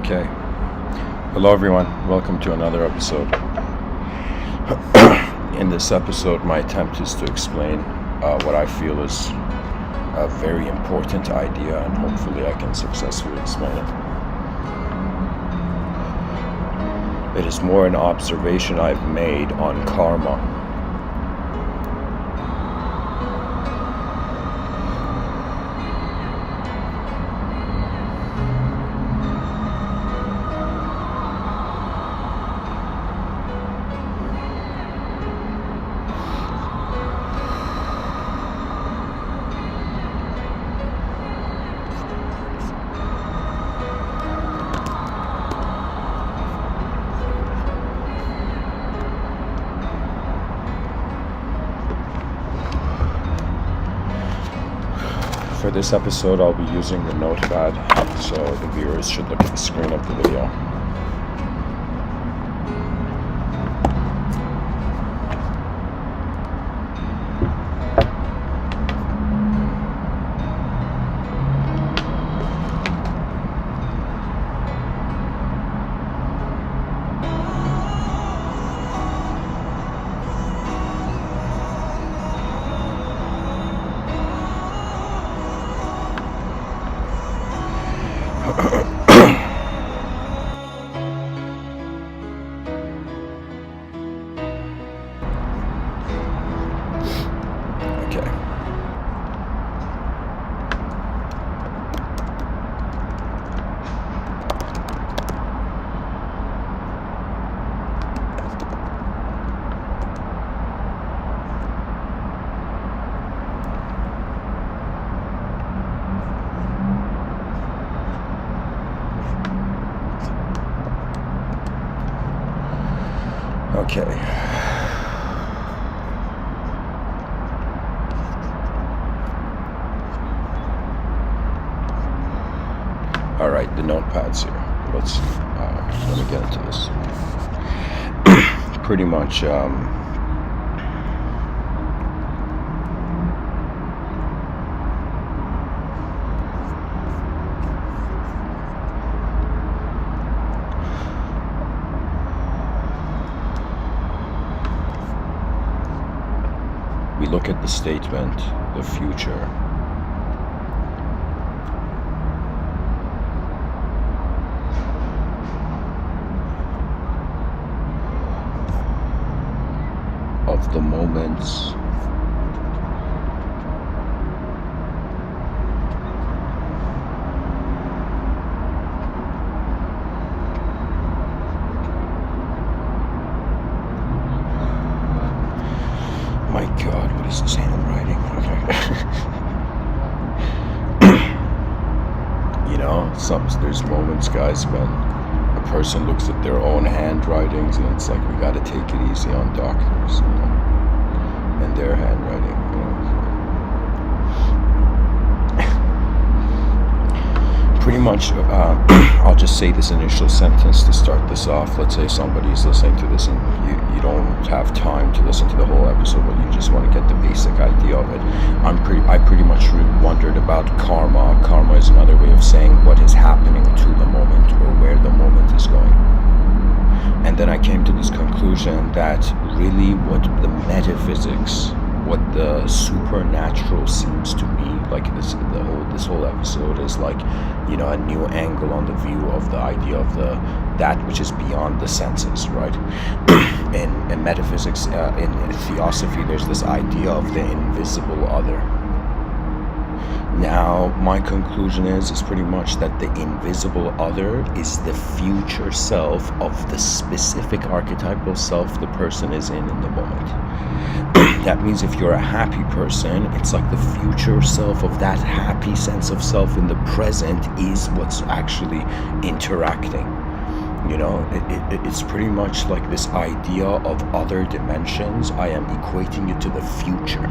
Okay. Hello everyone, welcome to another episode. In this episode, my attempt is to explain what I feel is a very important idea, and hopefully I can successfully explain it. It is more an observation I've made on karma. For this episode, I'll be using the notepad, so the viewers should look at the screen of the video. Okay. All right, the notepad's here. Let me get into this. Pretty much, we look at the statement, the future. Of the moments my God, what is this handwriting? Okay. There's moments, guys, when a person looks at their own handwritings and it's like, we gotta take it easy on doctors, and their handwriting, Pretty much, I'll just say this initial sentence to start this off. Let's say somebody's listening to this and you don't have time to listen to the whole episode, but you just want to get the basic idea of it. I pretty much wondered about karma. Karma is another way of saying what is happening to the moment or where the moment is going. And then I came to this conclusion that really what the metaphysics, what the supernatural seems to me like, this whole episode is like, a new angle on the view of the idea of that which is beyond the senses, right? In metaphysics, in theosophy, there's this idea of the invisible other. Now, my conclusion is pretty much that the invisible other is the future self of the specific archetypal self the person is in the moment. That means if you're a happy person, it's like the future self of that happy sense of self in the present is what's actually interacting. It's pretty much like this idea of other dimensions. I am equating it to the future.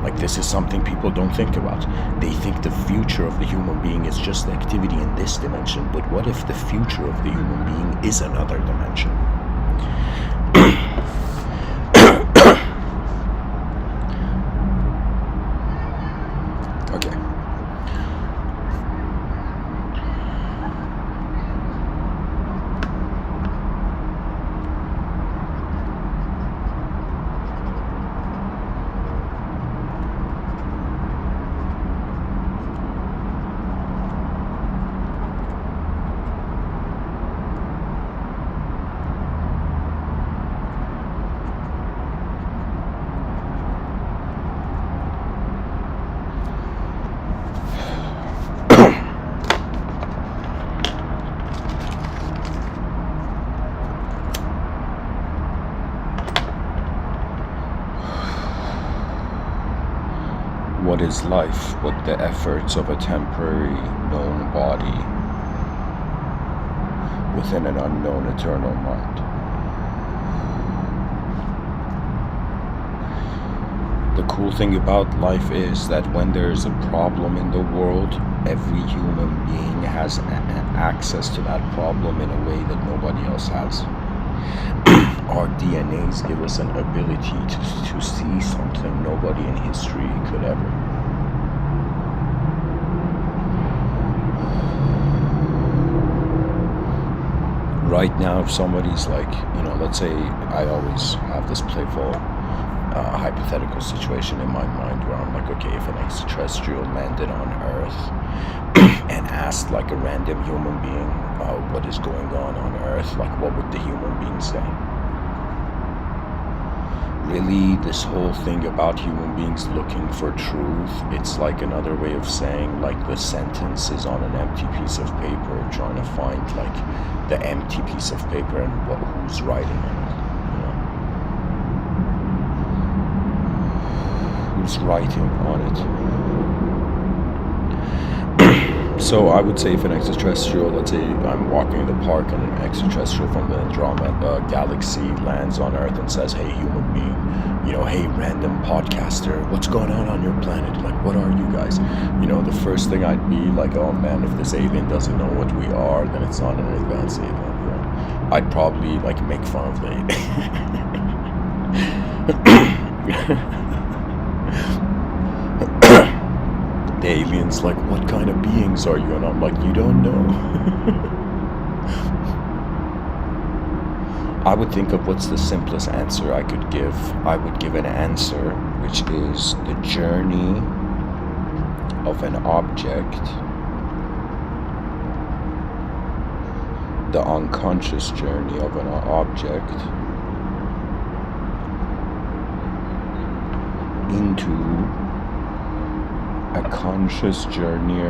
Like, this is something people don't think about. They think the future of the human being is just the activity in this dimension, but what if the future of the human being is another dimension? What is life but the efforts of a temporary known body within an unknown eternal mind? The cool thing about life is that when there is a problem in the world, every human being has access to that problem in a way that nobody else has. Our DNAs give us an ability to see something nobody in history could ever. Right now, if somebody's like, let's say I always have this playful hypothetical situation in my mind where I'm like, okay, if an extraterrestrial landed on Earth and asked like a random human being what is going on Earth, like what would the human being say? Really, this whole thing about human beings looking for truth, it's like another way of saying like the sentence is on an empty piece of paper, trying to find like the empty piece of paper and who's writing it. Who's writing on it. So I would say if an extraterrestrial, let's say I'm walking in the park and an extraterrestrial from the Andromeda galaxy lands on Earth and says, hey human being, hey random podcaster, what's going on your planet? Like, what are you guys? The first thing I'd be like, oh man, if this alien doesn't know what we are, then it's not an advanced alien. I'd probably like make fun of the the alien's like, what kind of beings are you? And I'm like, you don't know. I would think of what's the simplest answer I could give. I would give an answer which is the journey of an object, the unconscious journey of an object into a conscious journey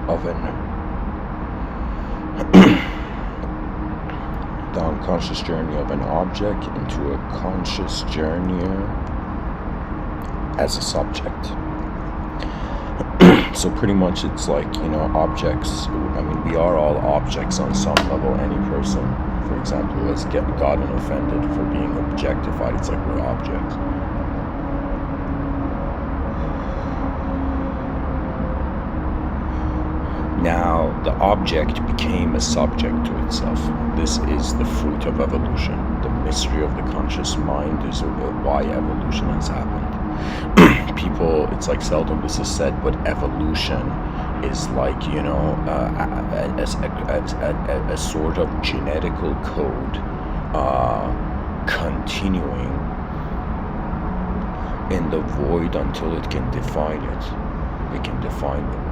of an the unconscious journey of an object into a conscious journey as a subject. So pretty much it's like, objects, we are all objects on some level. Any person, for example, who has gotten offended for being objectified, it's like we're objects. Now, the object became a subject to itself. This is the fruit of evolution. The mystery of the conscious mind is why evolution has happened. People, it's like seldom this is said, but evolution is like, a sort of genetical code continuing in the void until it can define it. It can define the void.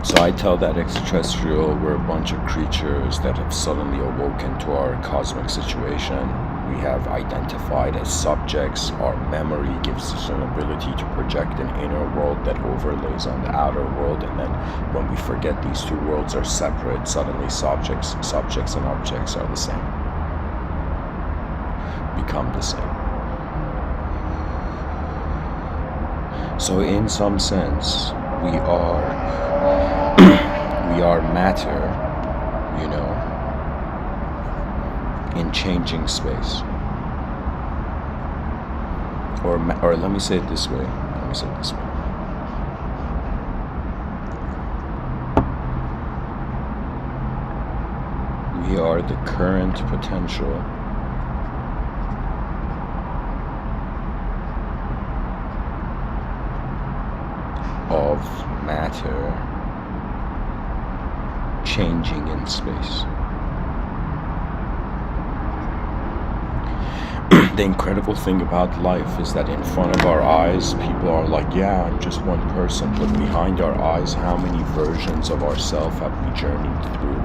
So I tell that extraterrestrial we're a bunch of creatures that have suddenly awoken to our cosmic situation. We have identified as subjects. Our memory gives us an ability to project an inner world that overlays on the outer world, and then when we forget these two worlds are separate, suddenly subjects and objects are the same. Become the same. So in some sense, we are matter, in changing space. Or let me say it this way. We are the current potential of matter changing in space. The incredible thing about life is that in front of our eyes, people are like, yeah, I'm just one person. But behind our eyes, how many versions of ourselves have we journeyed through?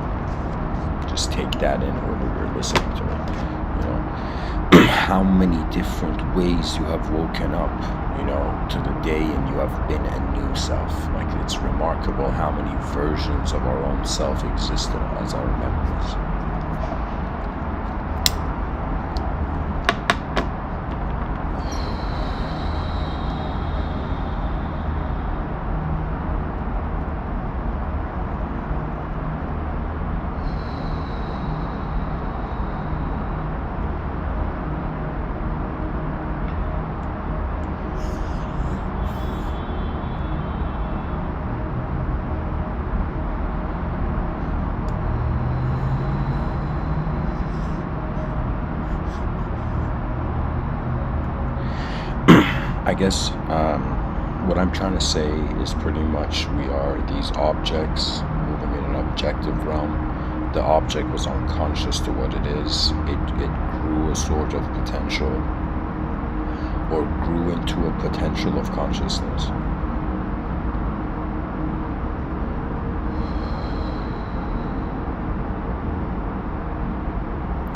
Just take that in order we're listening to it. You know, how many different ways you have woken up, you know, to the day, and you have been a new self. Like, it's remarkable how many versions of our own self exist as our memories. I guess what I'm trying to say is pretty much we are these objects moving in an objective realm. The object was unconscious to what it is. It grew a sort of potential, or grew into a potential of consciousness.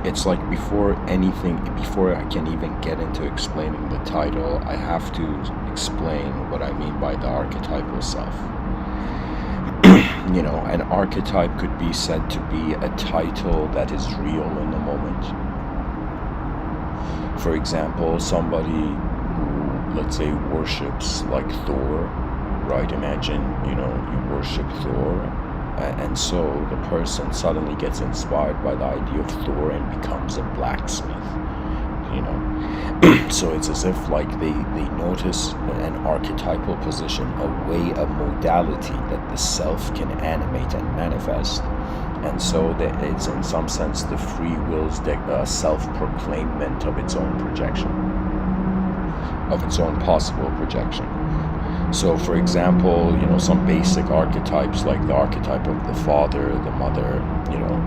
It's like before I can even get into explaining the title, I have to explain what I mean by the archetypal self. You know, an archetype could be said to be a title that is real in the moment. For example, somebody who, let's say, worships like Thor, right? Imagine, you know, you worship Thor. And so the person suddenly gets inspired by the idea of Thor and becomes a blacksmith, you know. So it's as if like they notice an archetypal position, a way, a modality that the self can animate and manifest. And so that it's in some sense the free will's self-proclaimment of its own projection, of its own possible projection. So, for example, you know, some basic archetypes like the archetype of the father, the mother, you know,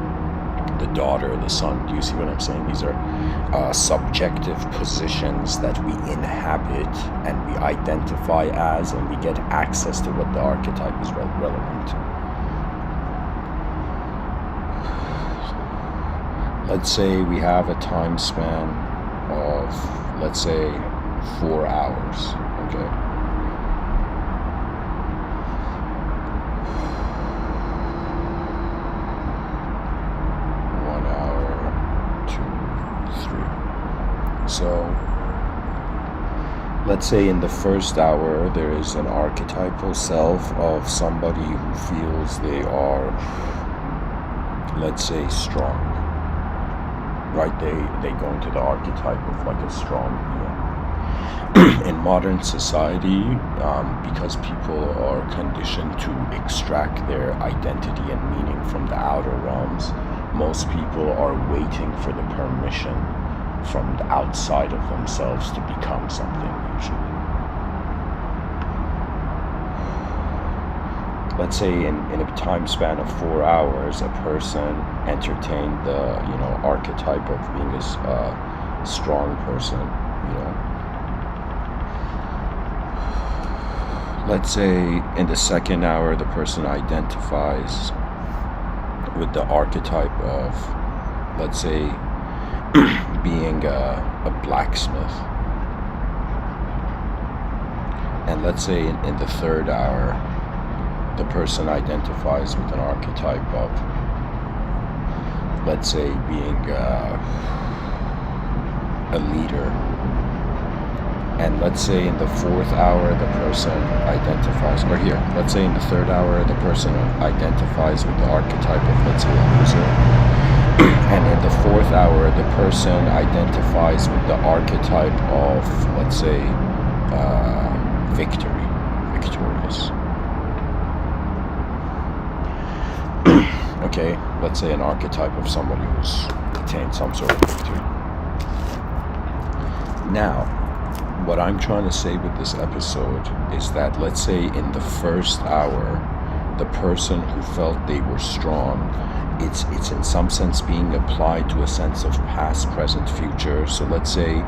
the daughter, the son. Do you see what I'm saying? These are subjective positions that we inhabit and we identify as, and we get access to what the archetype is relevant to. Let's say we have a time span of, let's say, 4 hours, okay? So, let's say in the first hour, there is an archetypal self of somebody who feels they are, let's say, strong, right? They go into the archetype of like a strong being. In modern society, because people are conditioned to extract their identity and meaning from the outer realms, most people are waiting for the permission from the outside of themselves to become something, usually. Let's say in a time span of 4 hours, a person entertained the, you know, archetype of being a strong person, you know. Let's say in the second hour, the person identifies with the archetype of, let's say, being a blacksmith. And let's say in the third hour, the person identifies with an archetype of, let's say, being a leader. And let's say in the fourth hour, the person identifies, or here, let's say in the third hour, the person identifies with the archetype of, let's say, a loser. And in the fourth hour, the person identifies with the archetype of, let's say, victorious. Okay, let's say an archetype of somebody who's attained some sort of victory. Now, what I'm trying to say with this episode is that, let's say in the first hour, the person who felt they were strong it's in some sense being applied to a sense of past, present, future. So let's say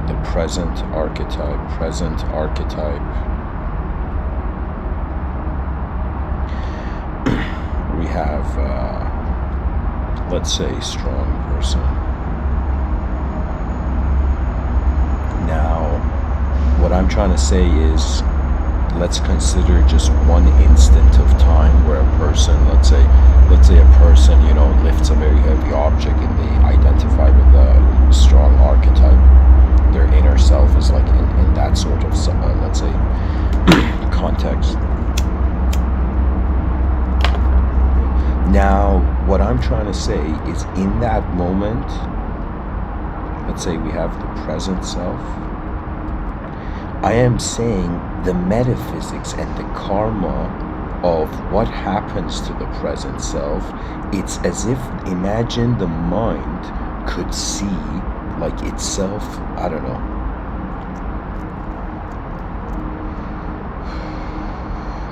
the present archetype, we have let's say strong person. Now what I'm trying to say is, let's consider just one instant of time where a person, let's say a person, lifts a very heavy object and they identify with a strong archetype. Their inner self is like in that sort of, let's say, context. Now, what I'm trying to say is, in that moment, let's say we have the present self. I am saying the metaphysics and the karma of what happens to the present self, it's as if, imagine the mind could see like itself, I don't know.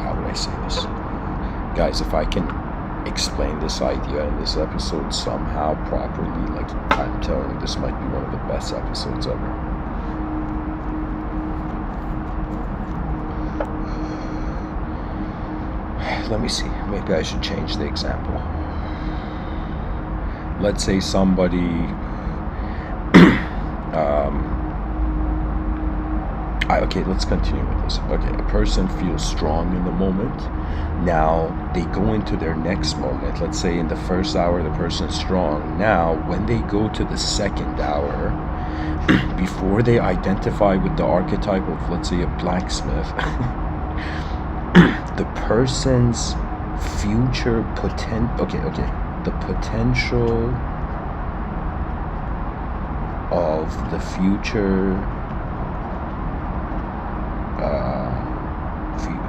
How would I say this? Guys, if I can explain this idea in this episode somehow properly, like, I'm telling you, this might be one of the best episodes ever. Let me see, maybe I should change the example. Let's say somebody okay, let's continue with this. Okay, a person feels strong in the moment. Now they go into their next moment. Let's say in the first hour the person is strong. Now when they go to the second hour, before they identify with the archetype of, let's say, a blacksmith, the person's future the potential of the future,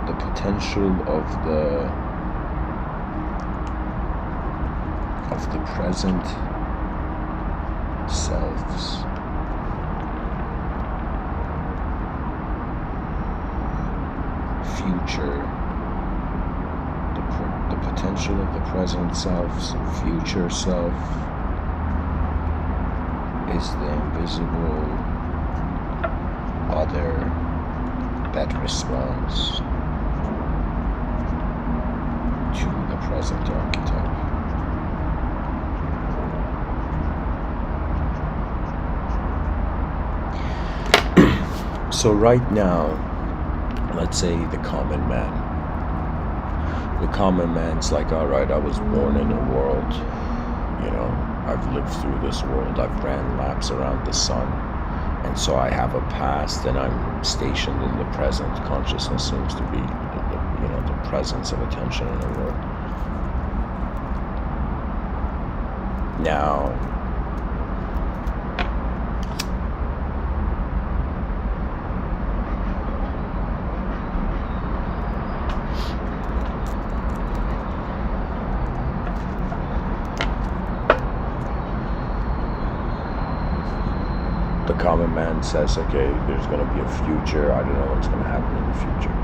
the potential of the present selves future, the potential of the present self's future self is the invisible other that responds to the present archetype. So right now, let's say the common man. The common man's like, all right, I was born in a world, I've lived through this world, I've ran laps around the sun, and so I have a past, and I'm stationed in the present. Consciousness seems to be, the presence of attention in the world. Now, the common man says, okay, there's going to be a future, I don't know what's going to happen in the future.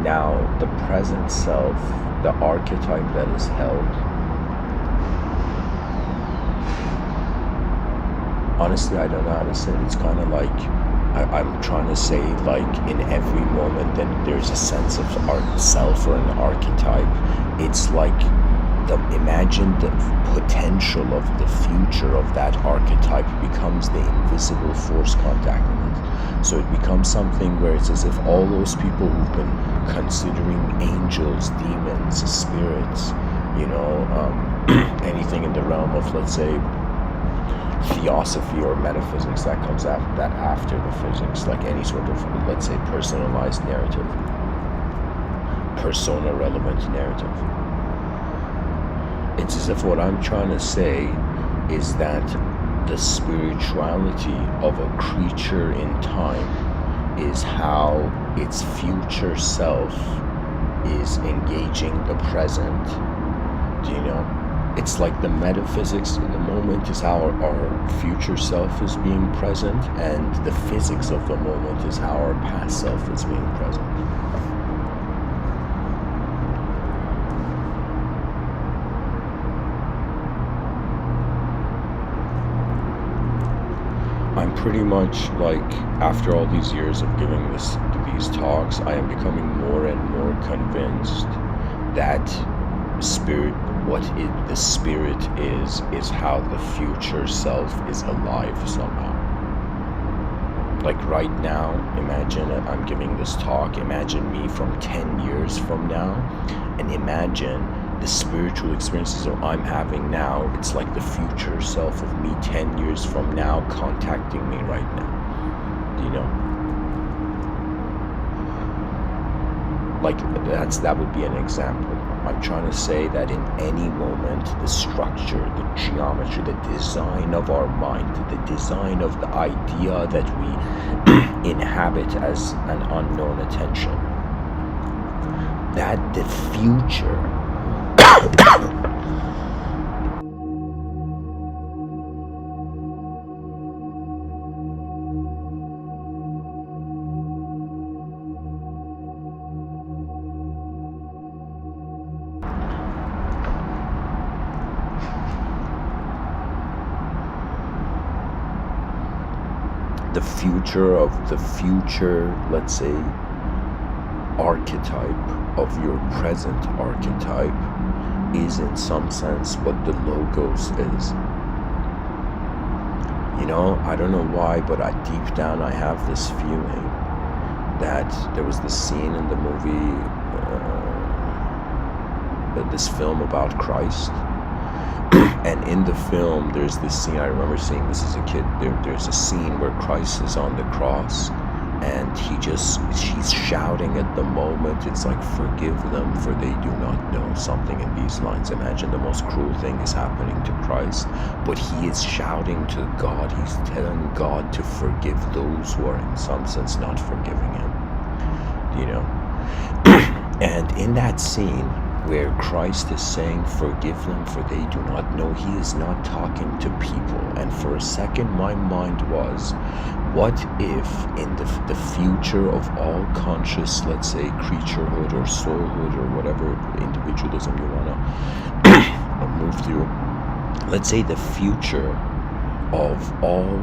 Now, the present self, the archetype that is held, honestly, I don't know how to say it. It's kind of like, I'm trying to say, like, in every moment that there's a sense of self or an archetype. It's like, imagine the potential of the future of that archetype becomes the invisible force contacting it. So it becomes something where it's as if all those people who've been considering angels, demons, spirits, anything in the realm of, let's say, theosophy or metaphysics that comes after the physics, like any sort of, let's say, personalized narrative, persona relevant narrative. It's as if what I'm trying to say is that the spirituality of a creature in time is how its future self is engaging the present. Do you know? It's like the metaphysics in the moment is how our future self is being present, and the physics of the moment is how our past self is being present. pretty much like after all these years of giving these talks, I am becoming more and more convinced that the spirit is how the future self is alive somehow. Like right now, imagine I'm giving this talk, imagine me from 10 years from now, and imagine the spiritual experiences that I'm having now. It's like the future self of me 10 years from now contacting me right now, you know? Like that would be an example. I'm trying to say that in any moment, the structure, the geometry, the design of our mind, the design of the idea that we inhabit as an unknown attention, that the future the future of the future, let's say, archetype of your present archetype is in some sense what the logos is. You know, I don't know why, but deep down I have this feeling that there was this scene in the movie, this film about Christ. And in the film, there's this scene, I remember seeing this as a kid, there's a scene where Christ is on the cross, and he's shouting at the moment, it's like, forgive them for they do not know, something in these lines. Imagine the most cruel thing is happening to Christ, but he is shouting to God, he's telling God to forgive those who are in some sense not forgiving him, you know? And in that scene, where Christ is saying, forgive them for they do not know, he is not talking to people. And for a second my mind was, what if in the future of all conscious, let's say, creaturehood or soulhood or whatever individualism you want to move through, let's say the future of all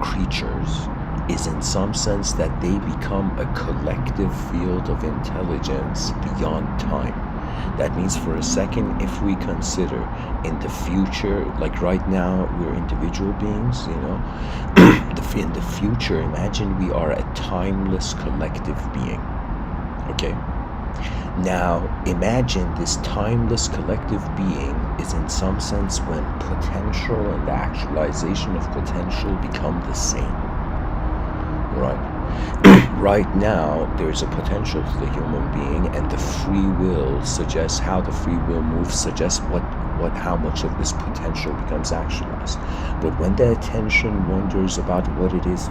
creatures is in some sense that they become a collective field of intelligence beyond time. That means for a second, if we consider in the future, like right now, we're individual beings, you know, in the future, imagine we are a timeless collective being, okay? Now, imagine this timeless collective being is in some sense when potential and the actualization of potential become the same, right? Right now, there's a potential to the human being, and the free will suggests how the free will moves, suggests how much of this potential becomes actualized. But when the attention wonders about what it is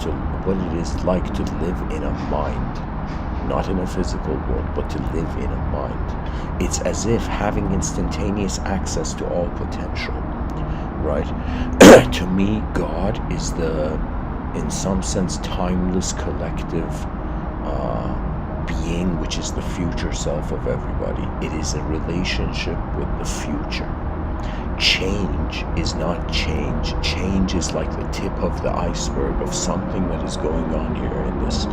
like to live in a mind, not in a physical world, but to live in a mind, it's as if having instantaneous access to all potential, right? To me, God is in some sense, timeless collective being, which is the future self of everybody. It is a relationship with the future. Change is not change. Change is like the tip of the iceberg of something that is going on here in this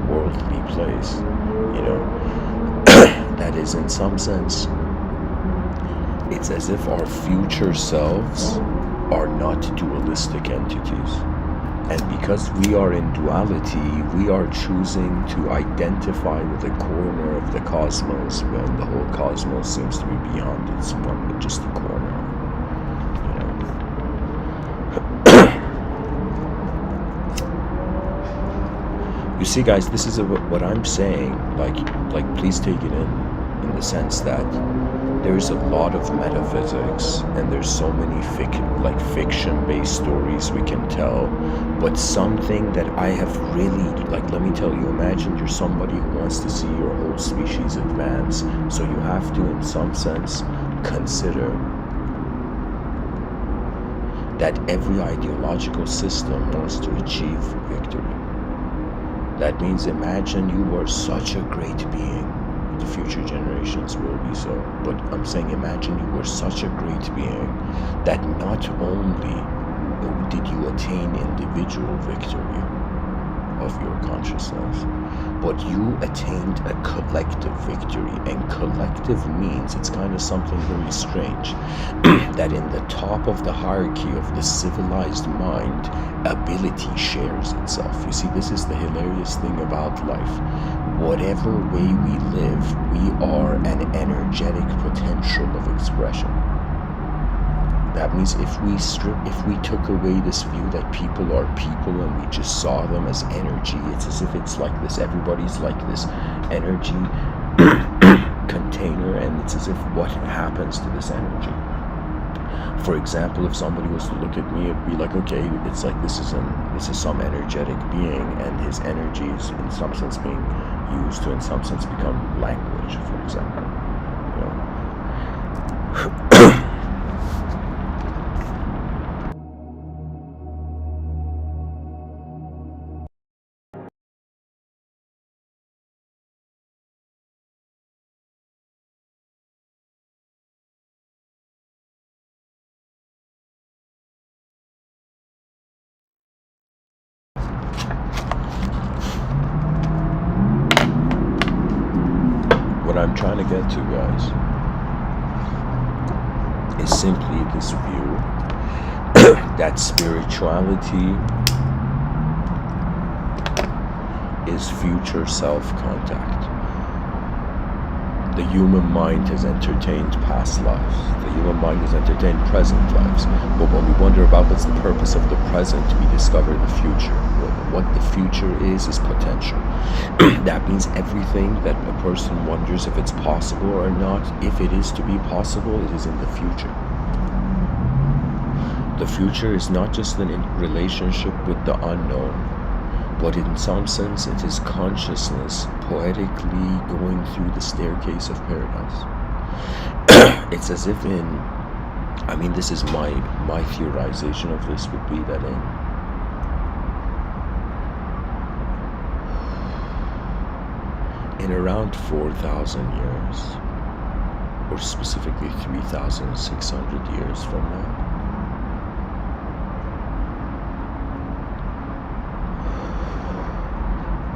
worldly place, you know. That is, in some sense, it's as if our future selves are not dualistic entities. And because we are in duality, we are choosing to identify with a corner of the cosmos when the whole cosmos seems to be beyond its one, just a corner. You see, guys, this is what I'm saying. Like, please take it in the sense that there's a lot of metaphysics, and there's so many fiction-based stories we can tell. But something that I have really, let me tell you, imagine you're somebody who wants to see your whole species advance. So you have to, in some sense, consider that every ideological system wants to achieve victory. That means imagine you were such a great being. The future generations will be so. But I'm saying imagine you were such a great being that not only did you attain individual victory of your consciousness, but you attained a collective victory. And collective means, it's kind of something very strange, that in the top of the hierarchy of the civilized mind, ability shares itself. You see, this is the hilarious thing about life. Whatever way we live, we are an energetic potential of expression. That means if we took away this view that people are people and we just saw them as energy, it's as if it's like this, everybody's like this energy container, and it's as if what happens to this energy. For example, if somebody was to look at me, it'd be like, okay, it's like this is some energetic being, and his energy is in some sense being used to in some sense become language, for example. You know? What I'm trying to get to, guys, is simply this view that spirituality is future self-contact. The human mind has entertained past lives. The human mind has entertained present lives. But when we wonder about what's the purpose of the present, we discover the future. What the future is potential. That means everything that a person wonders if it's possible or not, if it is to be possible, it is in the future. The future is not just in relationship with the unknown, but in some sense it is consciousness poetically going through the staircase of paradise. It's as if this is my theorization of this would be that in around 4,000 years, or specifically 3,600 years from now,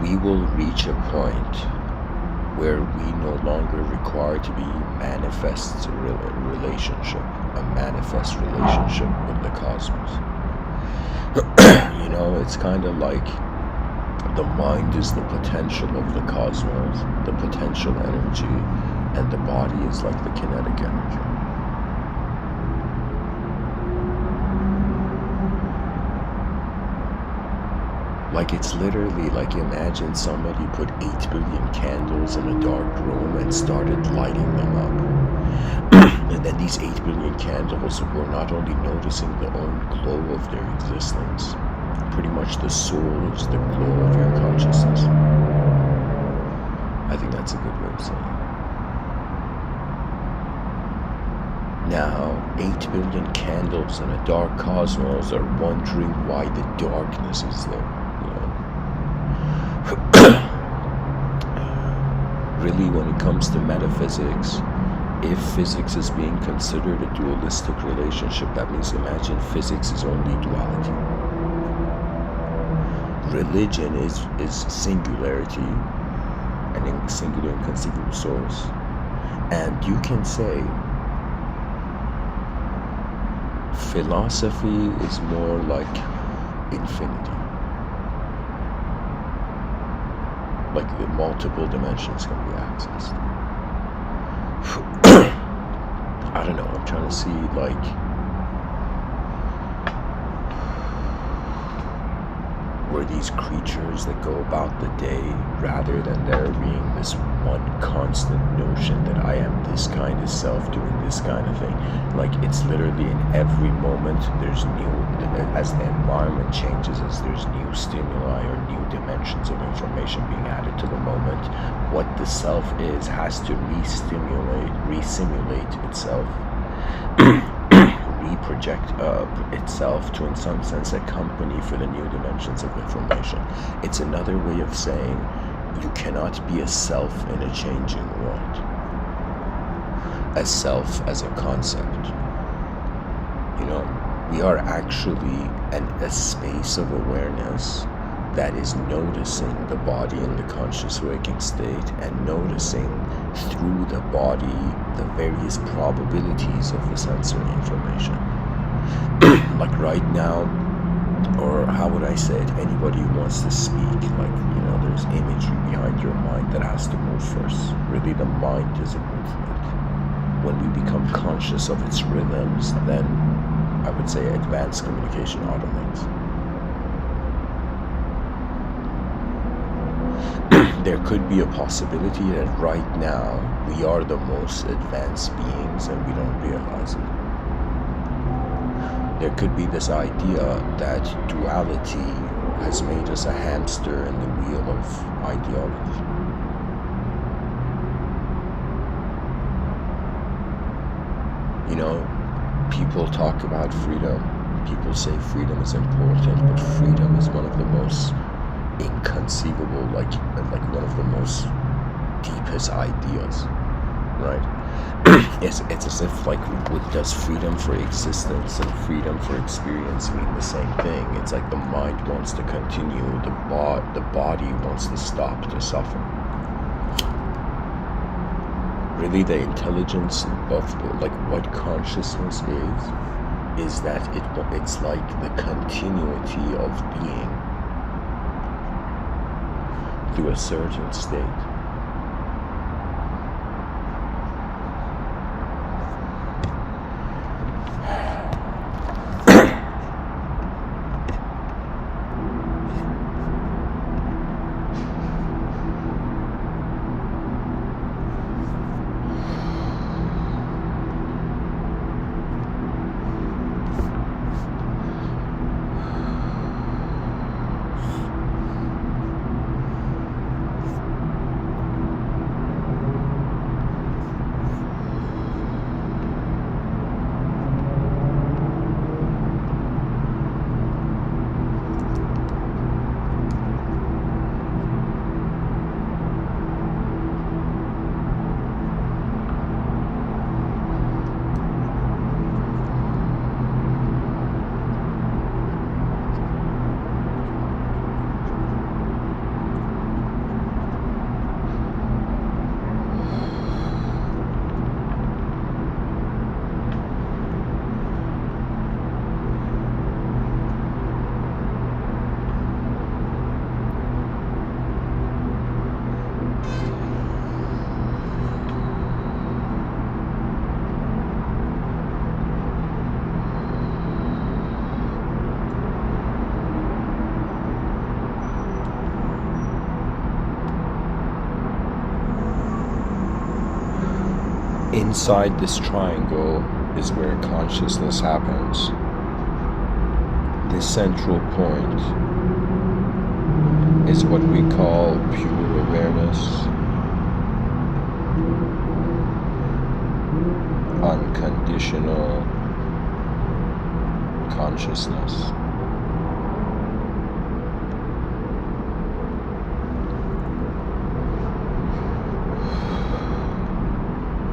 we will reach a point where we no longer require to be manifest relationship, a manifest relationship with the cosmos. You know, it's kind of like the mind is the potential of the cosmos, the potential energy, and the body is like the kinetic energy. Like, it's literally like, imagine somebody put 8 billion candles in a dark room and started lighting them up. And then these 8 billion candles were not only noticing the own glow of their existence, pretty much the soul is the glow of your consciousness. I think that's a good way of saying it. Now, 8 billion candles in a dark cosmos are wondering why the darkness is there. Really, when it comes to metaphysics, if physics is being considered a dualistic relationship, that means, imagine physics is only duality. Religion is singularity, and singular inconceivable source. And you can say philosophy is more like infinity. Like, the multiple dimensions can be accessed. I don't know, I'm trying to see, like, were these creatures that go about the day, rather than there being this one constant notion that I am this kind of self doing this kind of thing. Like, it's literally in every moment there's new, as the environment changes, as there's new stimuli or new dimensions of information being added to the moment, what the self is has to re-simulate itself, reproject itself to, in some sense, accompany for the new dimensions of information. It's another way of saying you cannot be a self in a changing world. A self as a concept. You know, we are actually a space of awareness that is noticing the body in the conscious waking state and noticing through the body the various probabilities of the sensory information. Like right now, or how would I say it, anybody who wants to speak, like, there's imagery behind your mind that has to move first. Really, the mind is a movement. When we become conscious of its rhythms, then I would say advanced communication automates. There could be a possibility that right now we are the most advanced beings and we don't realize it. There could be this idea that duality has made us a hamster in the wheel of ideology. People talk about freedom. People say freedom is important, but freedom is one of the most inconceivable, like one of the most deepest ideas, right? It's as if does freedom for existence and freedom for experience mean the same thing? It's like the mind wants to continue, the body wants to stop to suffer. Really, the intelligence of what consciousness is that it's like the continuity of being through a certain state. Inside this triangle is where consciousness happens. This central point is what we call pure awareness, unconditional consciousness.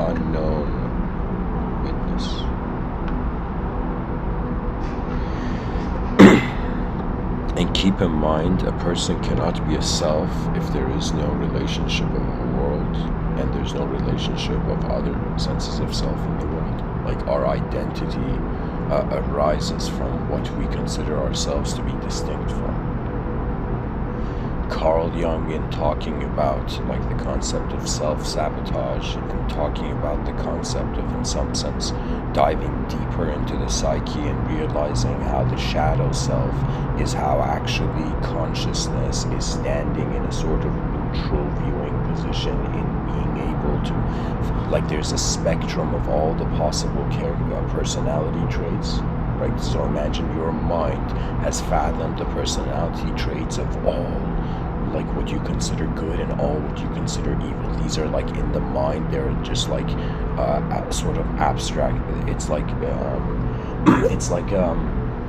Unknown witness. And keep in mind, a person cannot be a self if there is no relationship of a world and there's no relationship of other senses of self in the world. Like, our identity arises from what we consider ourselves to be distinct from. Carl Jung, in talking about the concept of self-sabotage and talking about the concept of, in some sense, diving deeper into the psyche and realizing how the shadow self is how actually consciousness is standing in a sort of neutral viewing position in being able to, there's a spectrum of all the possible personality traits. Right? So imagine your mind has fathomed the personality traits of all, what you consider good and all what you consider evil. These are in the mind, they're just sort of abstract. It's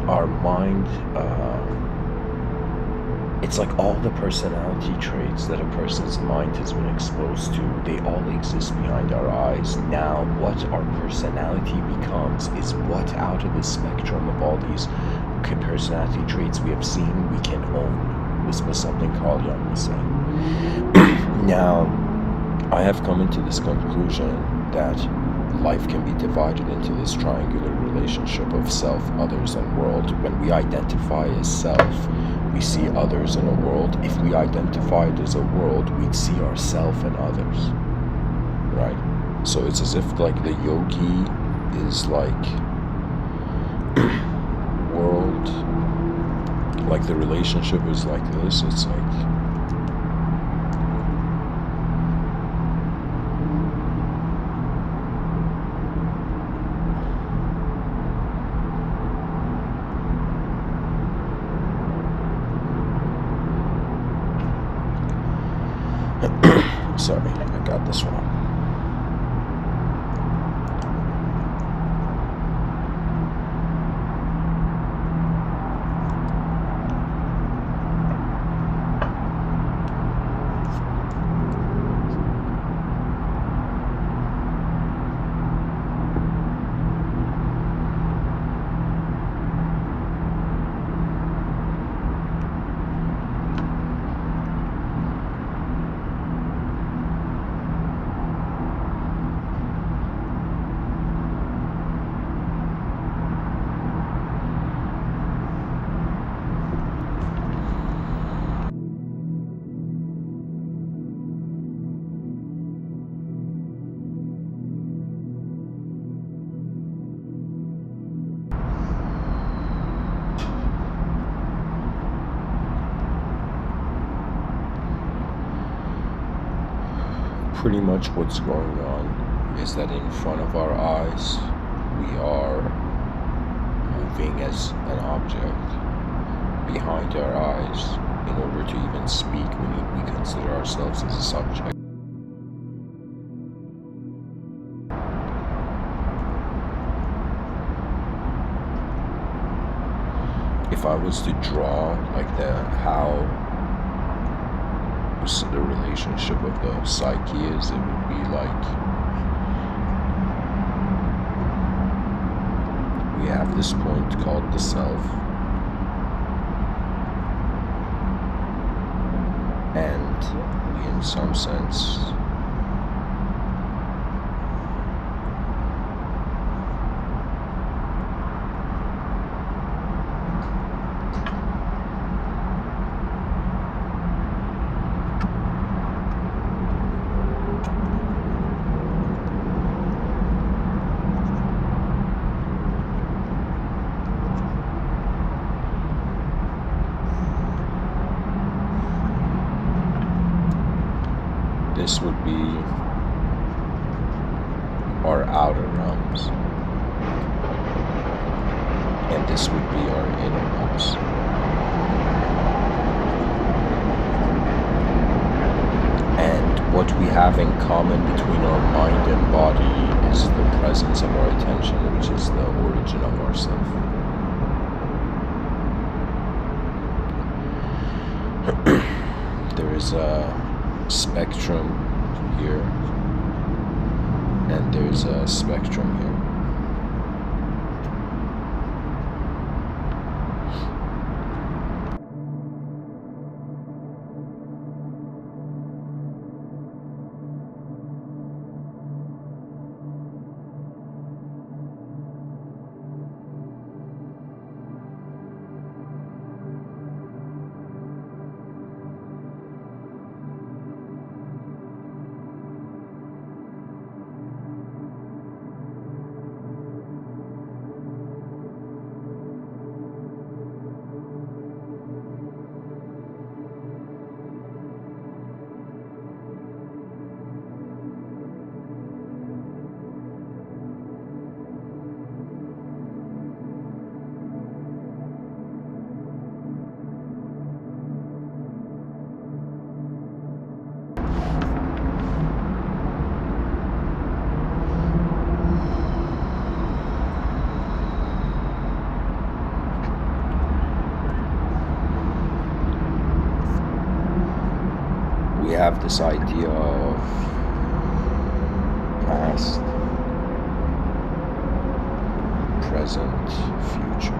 our mind it's like all the personality traits that a person's mind has been exposed to, they all exist behind our eyes. Now, what our personality becomes is what out of the spectrum of all these personality traits we have seen, we can own. This was something Carl Jung was saying. Now, I have come into this conclusion that life can be divided into this triangular relationship of self, others, and world. When we identify as self, we see others in a world. If we identified as a world, we'd see ourself and others, right? So it's as if like the yogi is like world, like the relationship is like this. It's like sorry, I got this wrong. Pretty much what's going on is that in front of our eyes, we are moving as an object. Behind our eyes, in order to even speak, we consider ourselves as a subject. If I was to draw like the relationship of the psyche is, it would be like we have this point called the self, and we in some sense this would be our outer realms, and this would be our inner realms. And what we have in common between our mind and body is the presence of our attention, which is the origin of ourself. There is a spectrum here, and there's a spectrum here. we have this idea of past, present, future.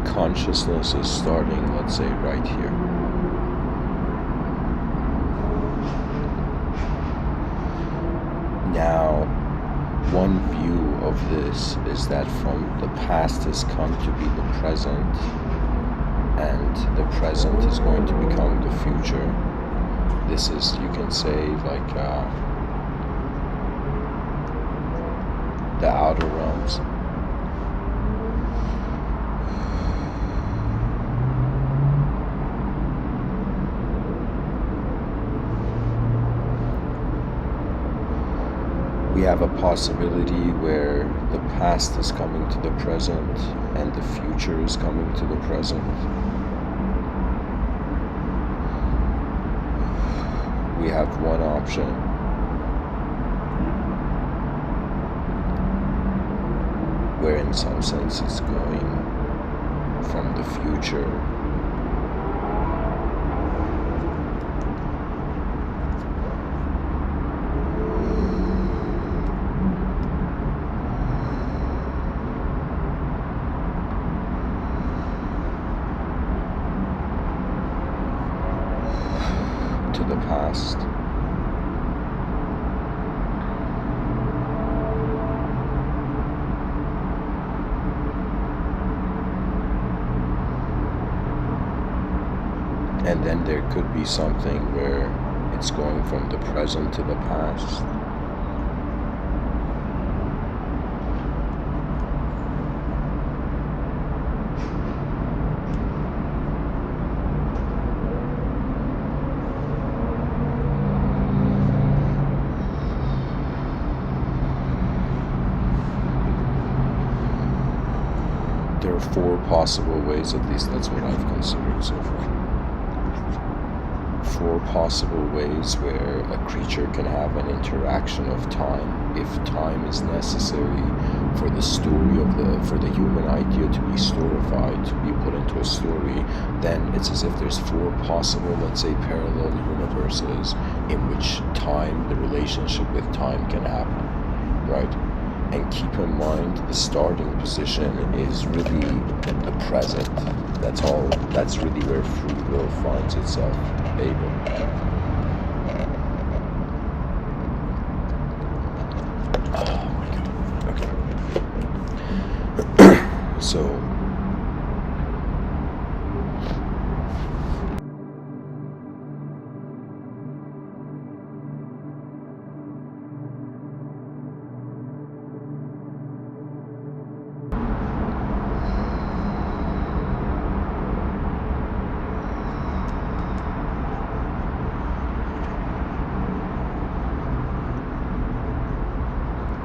Consciousness is starting, let's say, right here. Now, one view of this is that from the past has come to be the present, and the present is going to become the future. This is, you can say, like the outer realms. We have a possibility where the past is coming to the present and the future is coming to the present. We have one option. Where in some sense it's going from the future to the past. And then there could be something where it's going from the present to the past. There are 4 possible ways, at least that's what I've considered so far. 4 possible ways where a creature can have an interaction of time, if time is necessary for the story of for the human idea to be storified, to be put into a story. Then it's as if there's 4 possible, let's say, parallel universes in which time, the relationship with time can happen, right? And keep in mind, the starting position is really the present. That's all. That's really where free will finds itself able. Oh my god. Okay. So.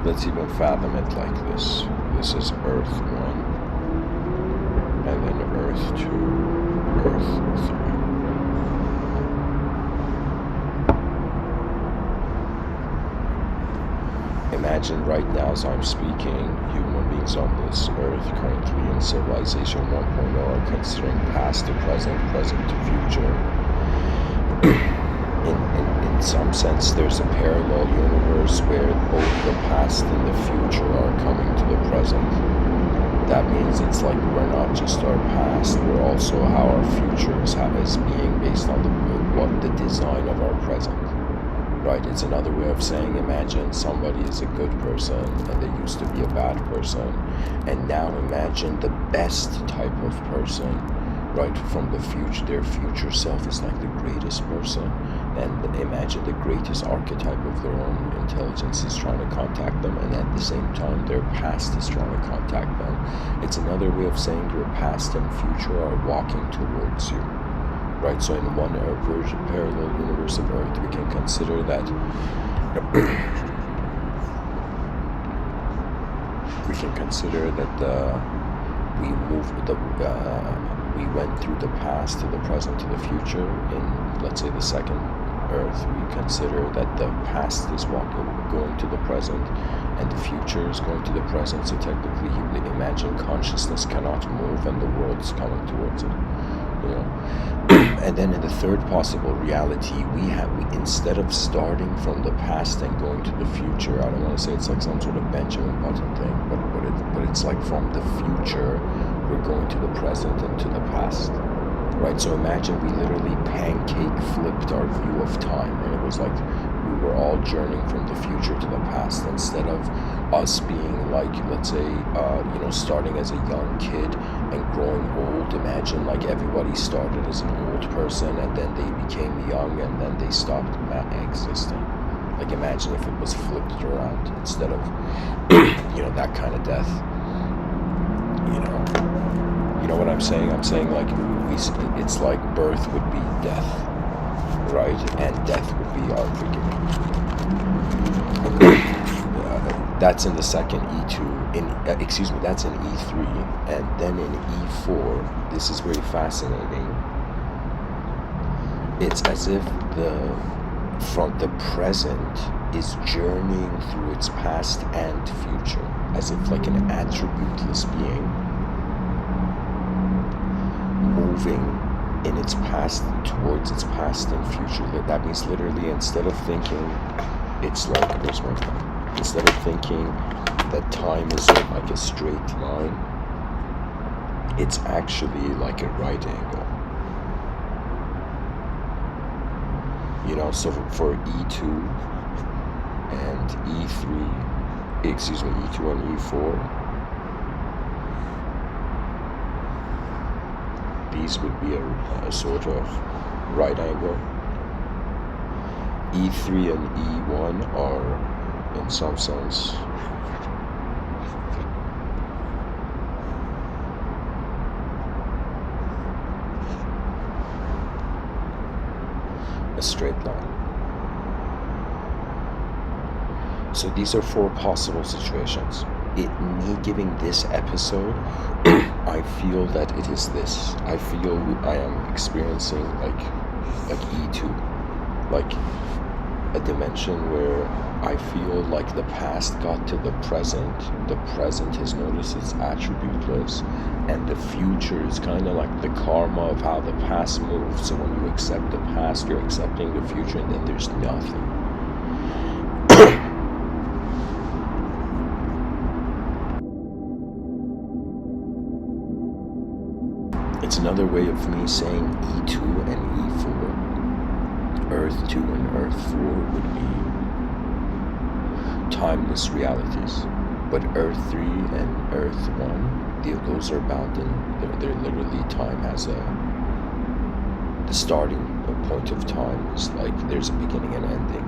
Let's even fathom it like this. This is Earth 1, and then Earth 2, Earth 3. Imagine right now as I'm speaking, human beings on this Earth currently in Civilization 1.0 are considering past to present, present to future. In some sense, there's a parallel universe where both the past and the future are coming to the present. That means it's like we're not just our past, we're also how our future is being based on the design of our present. Right? It's another way of saying, imagine somebody is a good person and they used to be a bad person, and now imagine the best type of person. Right, from the future, their future self is like the greatest person, and imagine the greatest archetype of their own intelligence is trying to contact them, and at the same time their past is trying to contact them. It's another way of saying your past and future are walking towards you. Right, so in one parallel universe of Earth, we can consider that we went through the past to the present to the future in, let's say, the second Earth, we consider that the past is going to the present, and the future is going to the present. So technically, imagine consciousness cannot move, and the world's coming towards it. You know, and then in the third possible reality, we instead of starting from the past and going to the future, I don't want to say it's like some sort of Benjamin Button thing, but it's like from the future we're going to the present and to the past, right? So imagine we literally pancake flipped our view of time, and it was like we were all journeying from the future to the past, instead of us being like, let's say, starting as a young kid and growing old. Imagine like everybody started as an old person, and then they became young, and then they stopped existing. Like imagine if it was flipped around, instead of that kind of death. You know what I'm saying? I'm saying like it's like birth would be death, right? And death would be our beginning. That's in the second E2. That's in E3, and then in E4, this is very fascinating. It's as if the present is journeying through its past and future, as if like an attributeless being moving in its past towards its past and future. That means literally, instead of thinking it's like, where's my phone? Instead of thinking that time is like a straight line, it's actually like a right angle. So for E2 and E3, E2 and E4, these would be a sort of right angle. E3 and E1 are, in some sense, a straight line. So these are four possible situations. Me giving this episode, I feel that it is this. I feel I am experiencing like E2, like a dimension where I feel like the past got to the present has noticed it's attributeless, and the future is kind of like the karma of how the past moves. So when you accept the past, you're accepting the future, and then there's nothing. It's another way of me saying E2 and E4. Earth 2 and Earth 4 would be timeless realities. But Earth 3 and Earth 1, those are bound in, they're literally, time has the starting point of time is like, there's a beginning and ending.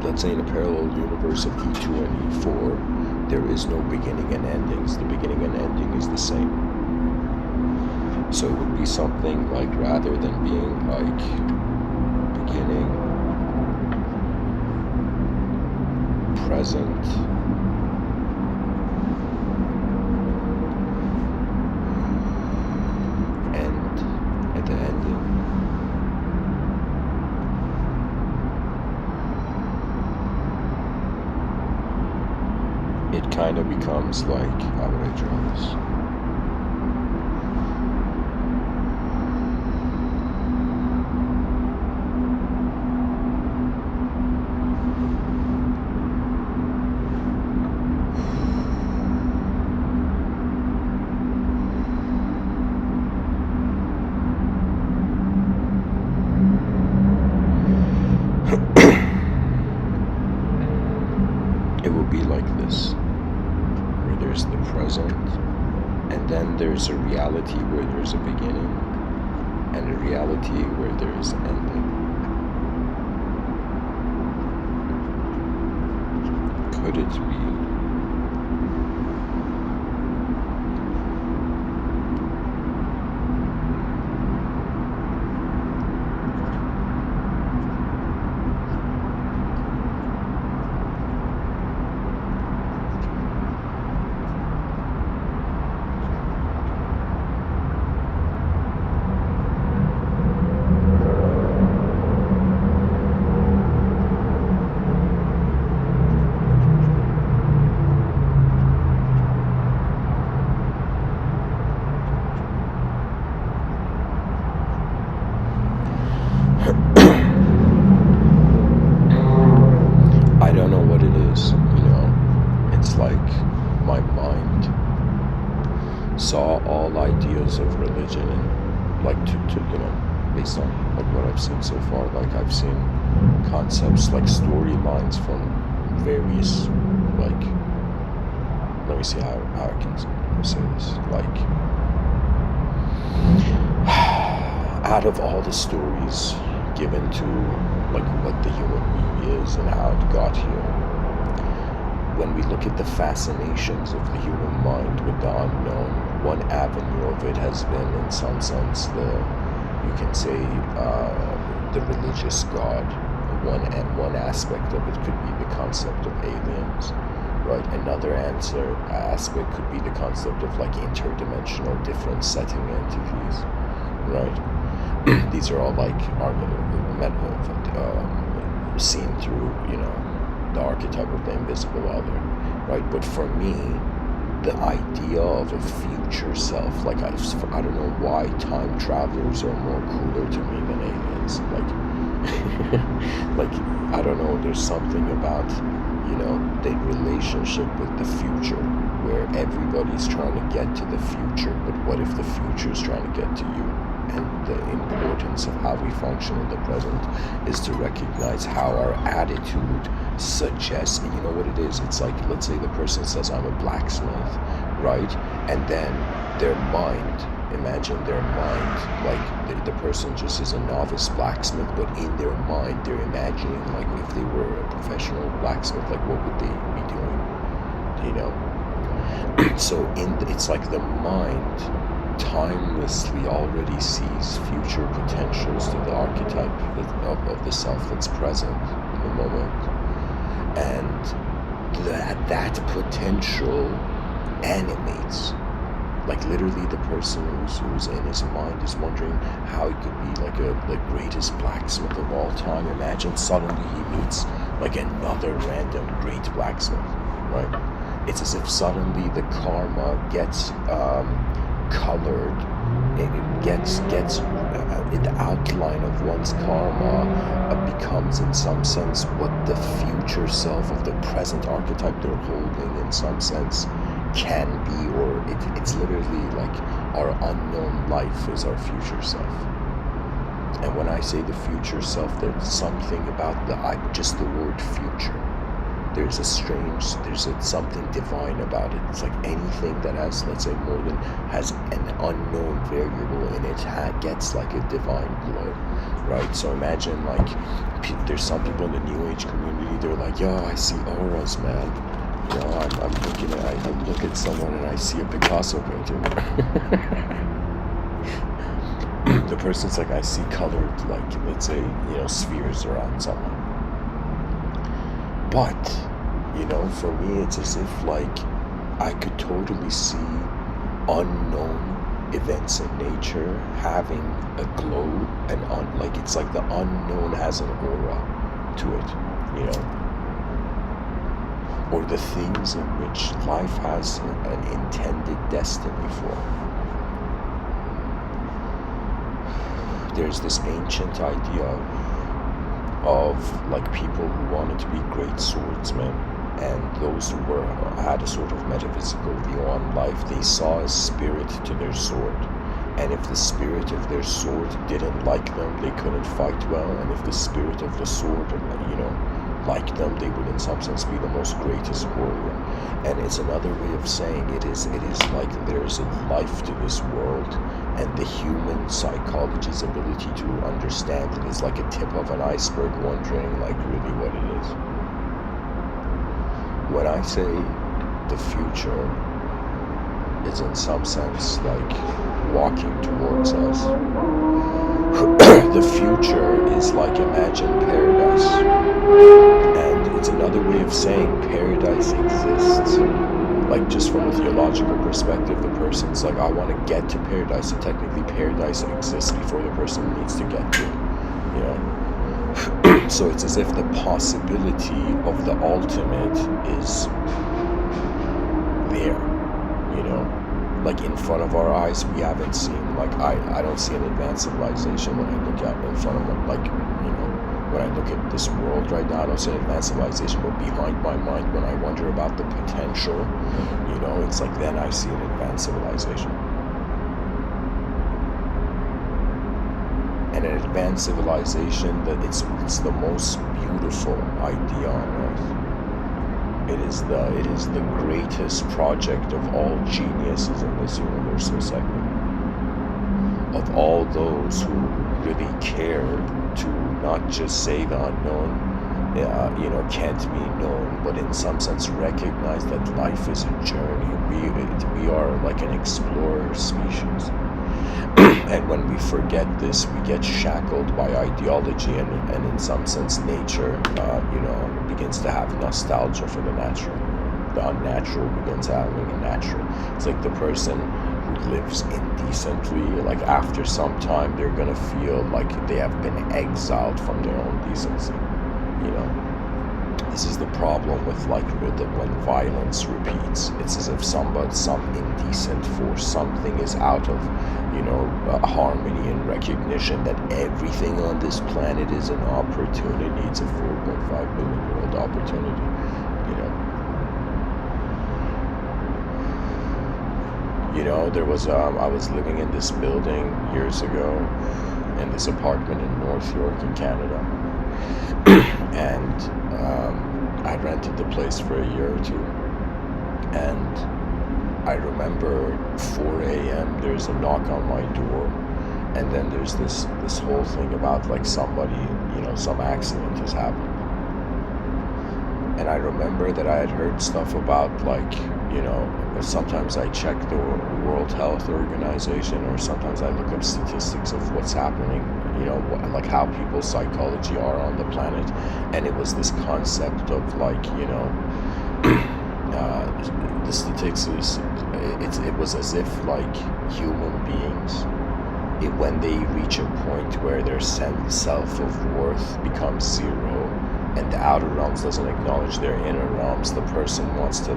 Let's say in a parallel universe of E2 and E4, there is no beginning and endings. The beginning and ending is the same. So it would be something like, rather than being like beginning, present, end, at the ending. It kind of becomes like, how would I draw this? It will be like this, where there's the present, and then there's a reality where there's a beginning, and a reality where there is an ending. Could it be? religion, and like to based on like what I've seen so far, like I've seen concepts like storylines from various, like, let me see how I can say this, like out of all the stories given to like what the human being is and how it got here, when we look at the fascinations of the human mind with the unknown, one avenue of it has been, in some sense, you can say, the religious God. One aspect of it could be the concept of aliens, right? Another aspect could be the concept of like interdimensional, different setting entities, right? These are all like seen through, the archetype of the invisible other, right? But for me, the idea of a future self, like I don't know why time travelers are more cooler to me than aliens. Like I don't know, there's something about, the relationship with the future, where everybody's trying to get to the future, but what if the future is trying to get to you? And the importance of how we function in the present is to recognize how our attitude suggests, you know what it is? It's like, let's say the person says, I'm a blacksmith, right? And then their mind, imagine their mind, like the person just is a novice blacksmith, but in their mind, they're imagining, like, if they were a professional blacksmith, like, what would they be doing? So it's like the mind timelessly already sees future potentials to the archetype of the self that's present in the moment, and that potential animates, like, literally the person who's in his mind is wondering how he could be like the greatest blacksmith of all time. Imagine suddenly he meets like another random great blacksmith, right? It's as if suddenly the karma gets colored. It gets the outline of one's karma becomes, in some sense, what the future self of the present archetype they're holding, in some sense, can be, or it's literally like our unknown life is our future self. And when I say the future self, there's something about just the word future. There's something divine about it. It's like anything that has, let's say, has an unknown variable in it, gets like a divine glow, right? So imagine, like, there's some people in the New Age community, they're like, yo, I see auras, man. I look at someone and I see a Picasso painting. The person's like, I see colored, like, let's say, spheres around someone. But, for me, it's as if, like, I could totally see unknown events in nature having a glow, and like, it's like the unknown has an aura to it, or the things in which life has an intended destiny for. There's this ancient idea of like people who wanted to be great swordsmen, and those who had a sort of metaphysical view on life, they saw a spirit to their sword. And if the spirit of their sword didn't like them, they couldn't fight well. And if the spirit of the sword, liked them, they would in some sense be the most greatest warrior. And it's another way of saying it is like there's a life to this world, and the human psychology's ability to understand it is like a tip of an iceberg, wondering like really what it is. When I say the future is in some sense like walking towards us, the future is like, imagine paradise. And it's another way of saying paradise exists. Like, just from a theological perspective, the person's like, I want to get to paradise. So technically paradise exists before the person needs to get to it. So it's as if the possibility of the ultimate is there, like in front of our eyes. We haven't seen, like, I don't see an advanced civilization when I look at in front of them, like, when I look at this world right now, I don't see an advanced civilization, but behind my mind, when I wonder about the potential, it's like then I see an advanced civilization. advanced civilization, that it's the most beautiful idea on earth. It is the greatest project of all geniuses in this universal segment. Of all those who really care to not just say the unknown, can't be known, but in some sense recognize that life is a journey. We are like an explorer species. And when we forget this, we get shackled by ideology, and in some sense nature begins to have nostalgia for the natural. The unnatural begins having a natural. It's like the person who lives indecently, like after some time they're gonna feel like they have been exiled from their own decency. This is the problem with when violence repeats. It's as if some indecent force, something is out of harmony and recognition that everything on this planet is an opportunity. It's a 4.5 billion year old opportunity. There was I was living in this building years ago, in this apartment in North York in Canada, and I rented the place for a year or two, and I remember 4 a.m. there's a knock on my door, and then there's this whole thing about like somebody, some accident has happened. And I remember that I had heard stuff about sometimes I check the World Health Organization, or sometimes I look up statistics of what's happening, like how people's psychology are on the planet. And it was this concept of the statistics, it was as if like human beings, when they reach a point where their self of worth becomes zero, and the outer realms doesn't acknowledge their inner realms, the person wants to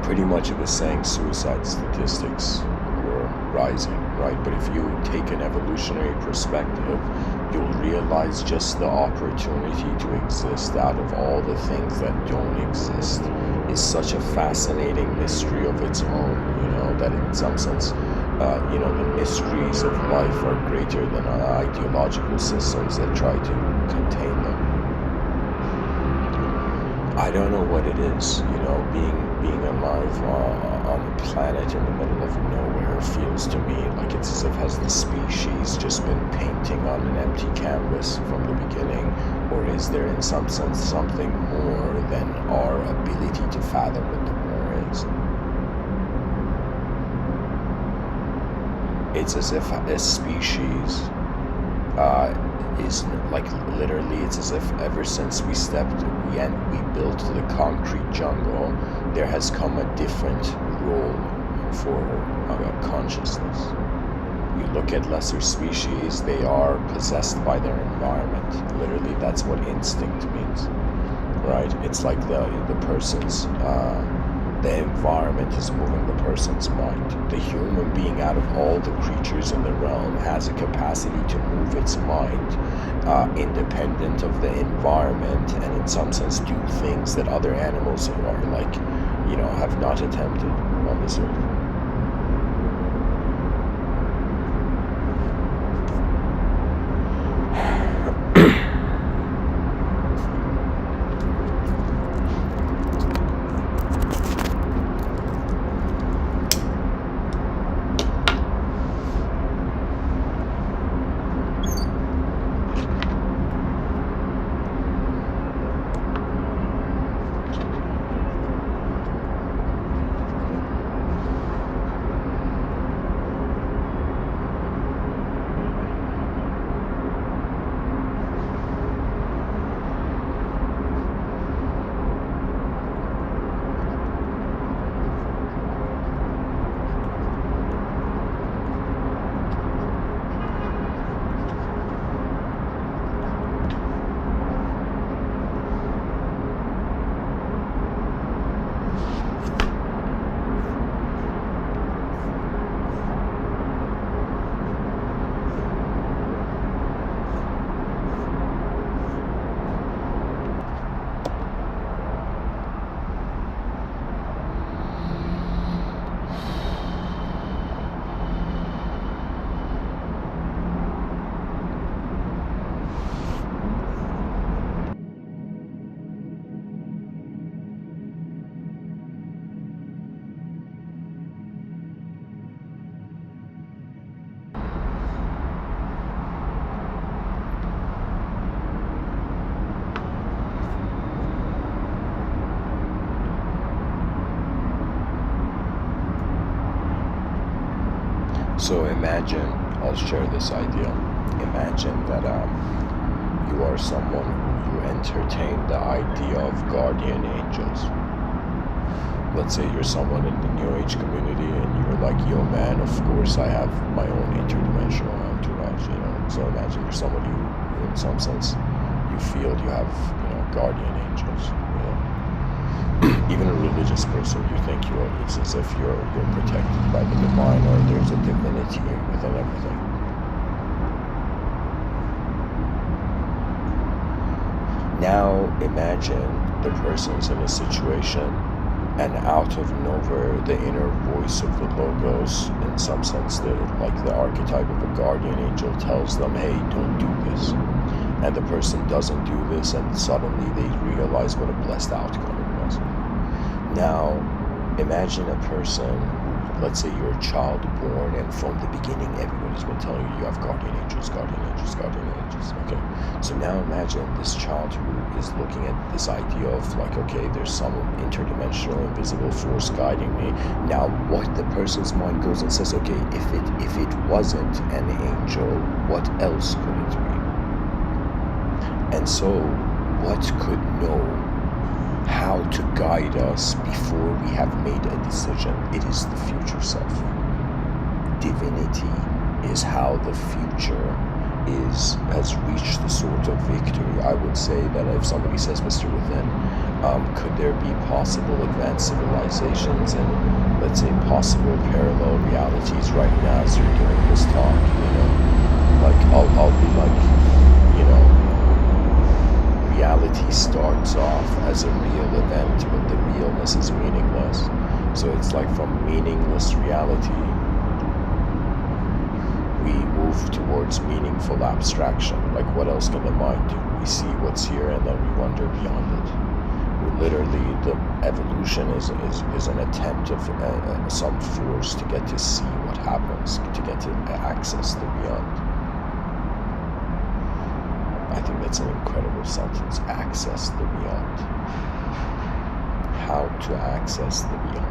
pretty much it was saying suicide statistics were rising, right? But if you take an evolutionary perspective, you'll realize just the opportunity to exist out of all the things that don't exist is such a fascinating mystery of its own, that in some sense, the mysteries of life are greater than ideological systems that try to contain them. I don't know what it is, being alive on a planet in the middle of nowhere feels to me like it's as if has the species just been painting on an empty canvas from the beginning, or is there in some sense something more than our ability to fathom what the more is? It's as if a species is like literally, it's as if ever since we built the concrete jungle, there has come a different role for consciousness. You look at lesser species, they are possessed by their environment. Literally, that's what instinct means, right? It's like the person's the environment is moving the person's mind. The human being, out of all the creatures in the realm, has a capacity to move its mind independent of the environment, and in some sense do things that other animals are have not attempted on this earth. So imagine, I'll share this idea. Imagine that you are someone who you entertain the idea of guardian angels. Let's say you're someone in the New Age community and you're like, yo man, of course I have my own interdimensional entourage, you know. So imagine you're somebody who, in some sense, you feel you have, you know, guardian angels, you know. Even a religious person, you think it's as if you're protected by the divine, or there's a divinity within everything. Now imagine the person's in a situation, and out of nowhere, the inner voice of the logos, in some sense, like the archetype of a guardian angel, tells them, hey, don't do this. And the person doesn't do this, and suddenly they realize what a blessed outcome it was. Now, imagine a person, let's say you're a child born, and from the beginning, everybody's been telling you have guardian angels, guardian angels, guardian angels. Okay, so now imagine this child who is looking at this idea of like, okay, there's some interdimensional invisible force guiding me. Now, what the person's mind goes and says, okay, if it wasn't an angel, what else could it be? And so, what could know how to guide us before we have made a decision? It is the future self. Divinity is how the future has reached the sort of victory. I would say that if somebody says, Mr.Within, could there be possible advanced civilizations and, let's say, possible parallel realities right now as you're doing this talk, you know? Like, I'll be like, you know, reality starts off as a real event, but the realness is meaningless. So it's like from meaningless reality, we move towards meaningful abstraction. Like, what else can the mind do? We see what's here and then we wander beyond it. Literally, the evolution is an attempt of some force to get to see what happens, to get to access the beyond. I think that's an incredible sentence. Access the beyond. How to access the beyond.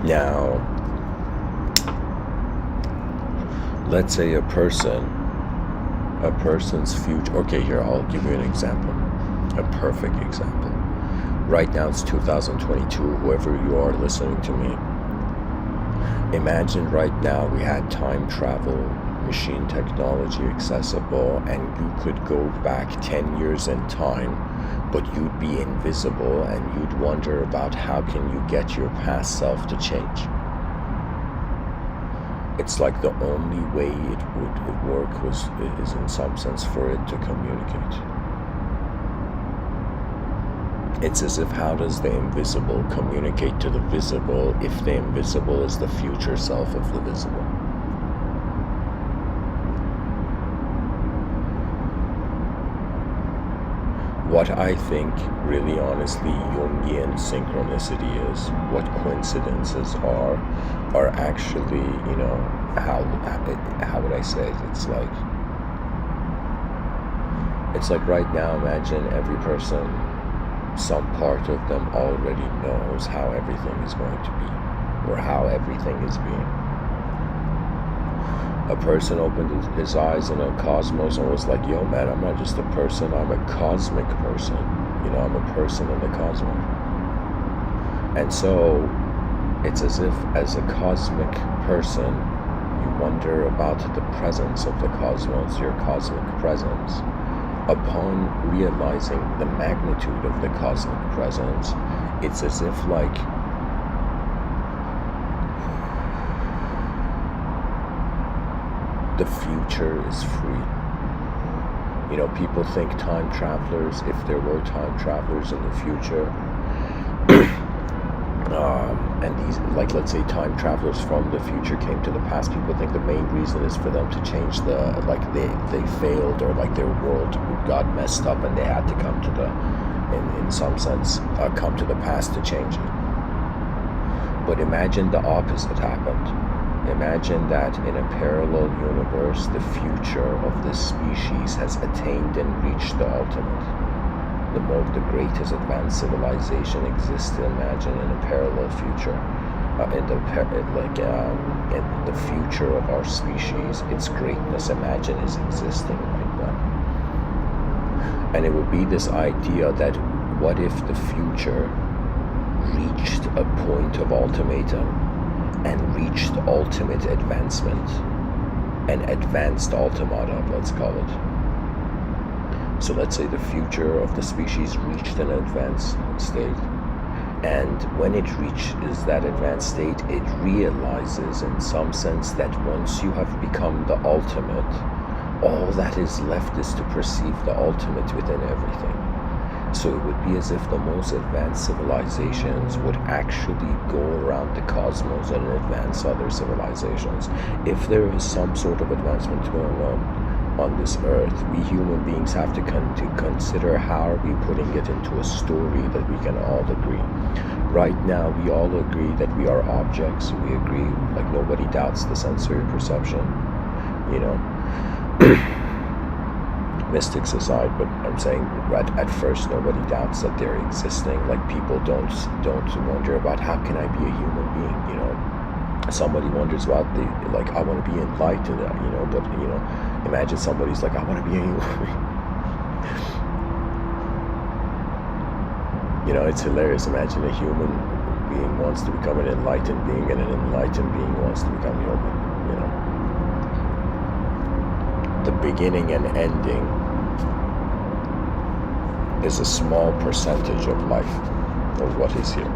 Now, let's say a person's future. Okay, here, I'll give you an example. A perfect example. Right now it's 2022, whoever you are listening to me. Imagine right now we had time travel, machine technology accessible, and you could go back 10 years in time, but you'd be invisible and you'd wonder about how can you get your past self to change. It's like the only way it would work is in some sense for it to communicate. It's as if, how does the invisible communicate to the visible if the invisible is the future self of the visible? What I think, really honestly, Jungian synchronicity is, what coincidences are actually, you know, how would I say it? It's like right now, imagine every person, some part of them already knows how everything is going to be, or how everything is being. A person opened his eyes in a cosmos and was like, yo man, I'm not just a person, I'm a cosmic person. You know, I'm a person in the cosmos. And so, it's as if, as a cosmic person, you wonder about the presence of the cosmos, your cosmic presence. Upon realizing the magnitude of the cosmic presence, it's as if like the future is free. You know, people think time travelers, if there were time travelers in the future, and these, like, let's say time travelers from the future came to the past, people think the main reason is for them to change the, like, they failed, or like their world got messed up and they had to come to the, in some sense, come to the past to change it. But imagine the opposite happened. Imagine that in a parallel universe, the future of this species has attained and reached the ultimate. The greatest advanced civilization exists. Imagine in a parallel future, in the future of our species, its greatness, imagine, is existing right now. And it would be this idea that what if the future reached a point of ultimatum and reached ultimate advancement, an advanced automata, let's call it. So let's say the future of the species reached an advanced state, and when it reaches that advanced state, it realizes in some sense that once you have become the ultimate, all that is left is to perceive the ultimate within everything. So it would be as if the most advanced civilizations would actually go around the cosmos and advance other civilizations. If there is some sort of advancement going on this earth, we human beings have to consider how are we putting it into a story that we can all agree. Right now, we all agree that we are objects. We agree, like, nobody doubts the sensory perception, you know. Mystics aside, but I'm saying at first nobody doubts that they're existing. Like, people don't wonder about how can I be a human being, you know. Somebody wonders about I want to be enlightened, you know, but, you know, imagine somebody's like, I want to be a human being. You know, it's hilarious. Imagine a human being wants to become an enlightened being, and an enlightened being wants to become human, you know. The beginning and ending is a small percentage of life, of what is here.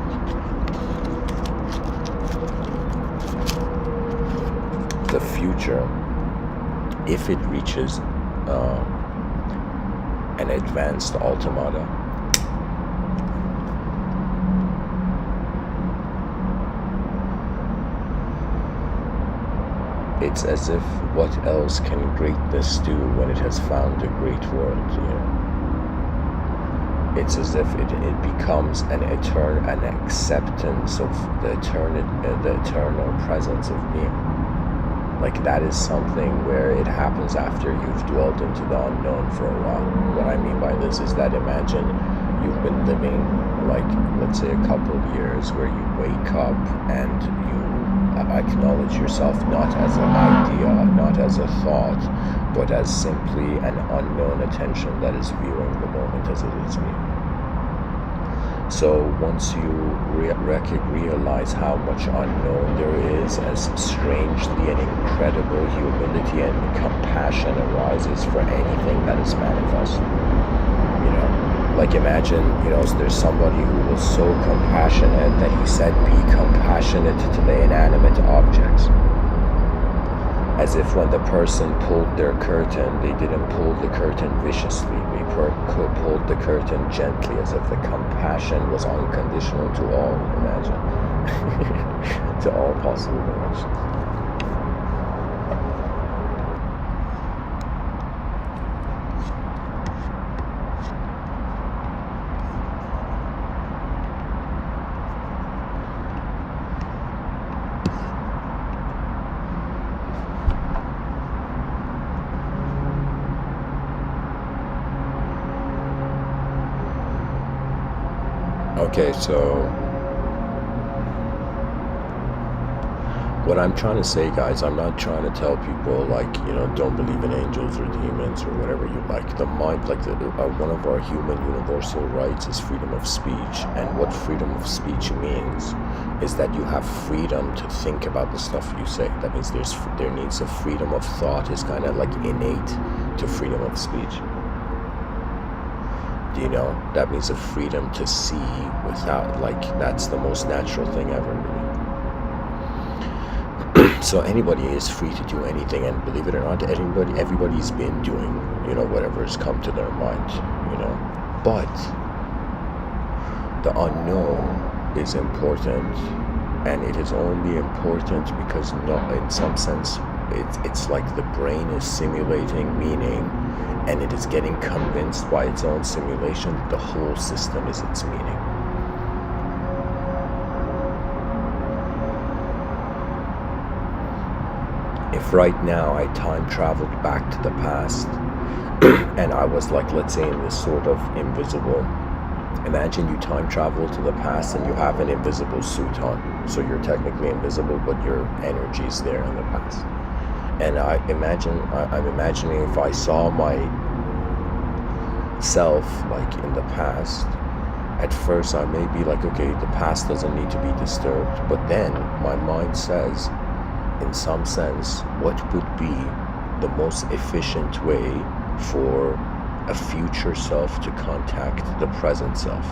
The future, if it reaches an advanced automata, it's as if what else can greatness do when it has found a great world, you know? It's as if it becomes an acceptance of the eternal presence of being. Like, that is something where it happens after you've dwelled into the unknown for a while. What I mean by this is that imagine you've been living, like, let's say a couple of years, where you wake up and you acknowledge yourself not as an idea, not as a thought, but as simply an unknown attention that is viewing the moment as it is being. So once you realize how much unknown there is, as strangely and incredible humility and compassion arises for anything that is manifest. You know, like, imagine, you know, there's somebody who was so compassionate that he said, be compassionate to the inanimate objects. As if when the person pulled their curtain, they didn't pull the curtain viciously. They pulled the curtain gently, as if the compassion was unconditional to all, imagine. To all possible dimensions. Okay, so what I'm trying to say, guys, I'm not trying to tell people, like, you know, don't believe in angels or demons or whatever you like. The mind, like, one of our human universal rights is freedom of speech. And what freedom of speech means is that you have freedom to think about the stuff you say. That means there needs a freedom of thought, is kind of like innate to freedom of speech. You know, that means a freedom to see without, like, that's the most natural thing ever, So anybody is free to do anything, and believe it or not, everybody's been doing, whatever's come to their mind, But the unknown is important, and it is only important because, in some sense, it's like the brain is simulating meaning, and it is getting convinced by its own simulation that the whole system is its meaning. If right now I time traveled back to the past and I was like, let's say, in this sort of invisible, imagine you time travel to the past and you have an invisible suit on, so you're technically invisible, but your energy is there in the past. And I'm imagining if I saw my self like in the past, at first I may be like, okay, the past doesn't need to be disturbed, but then my mind says, in some sense, what would be the most efficient way for a future self to contact the present self?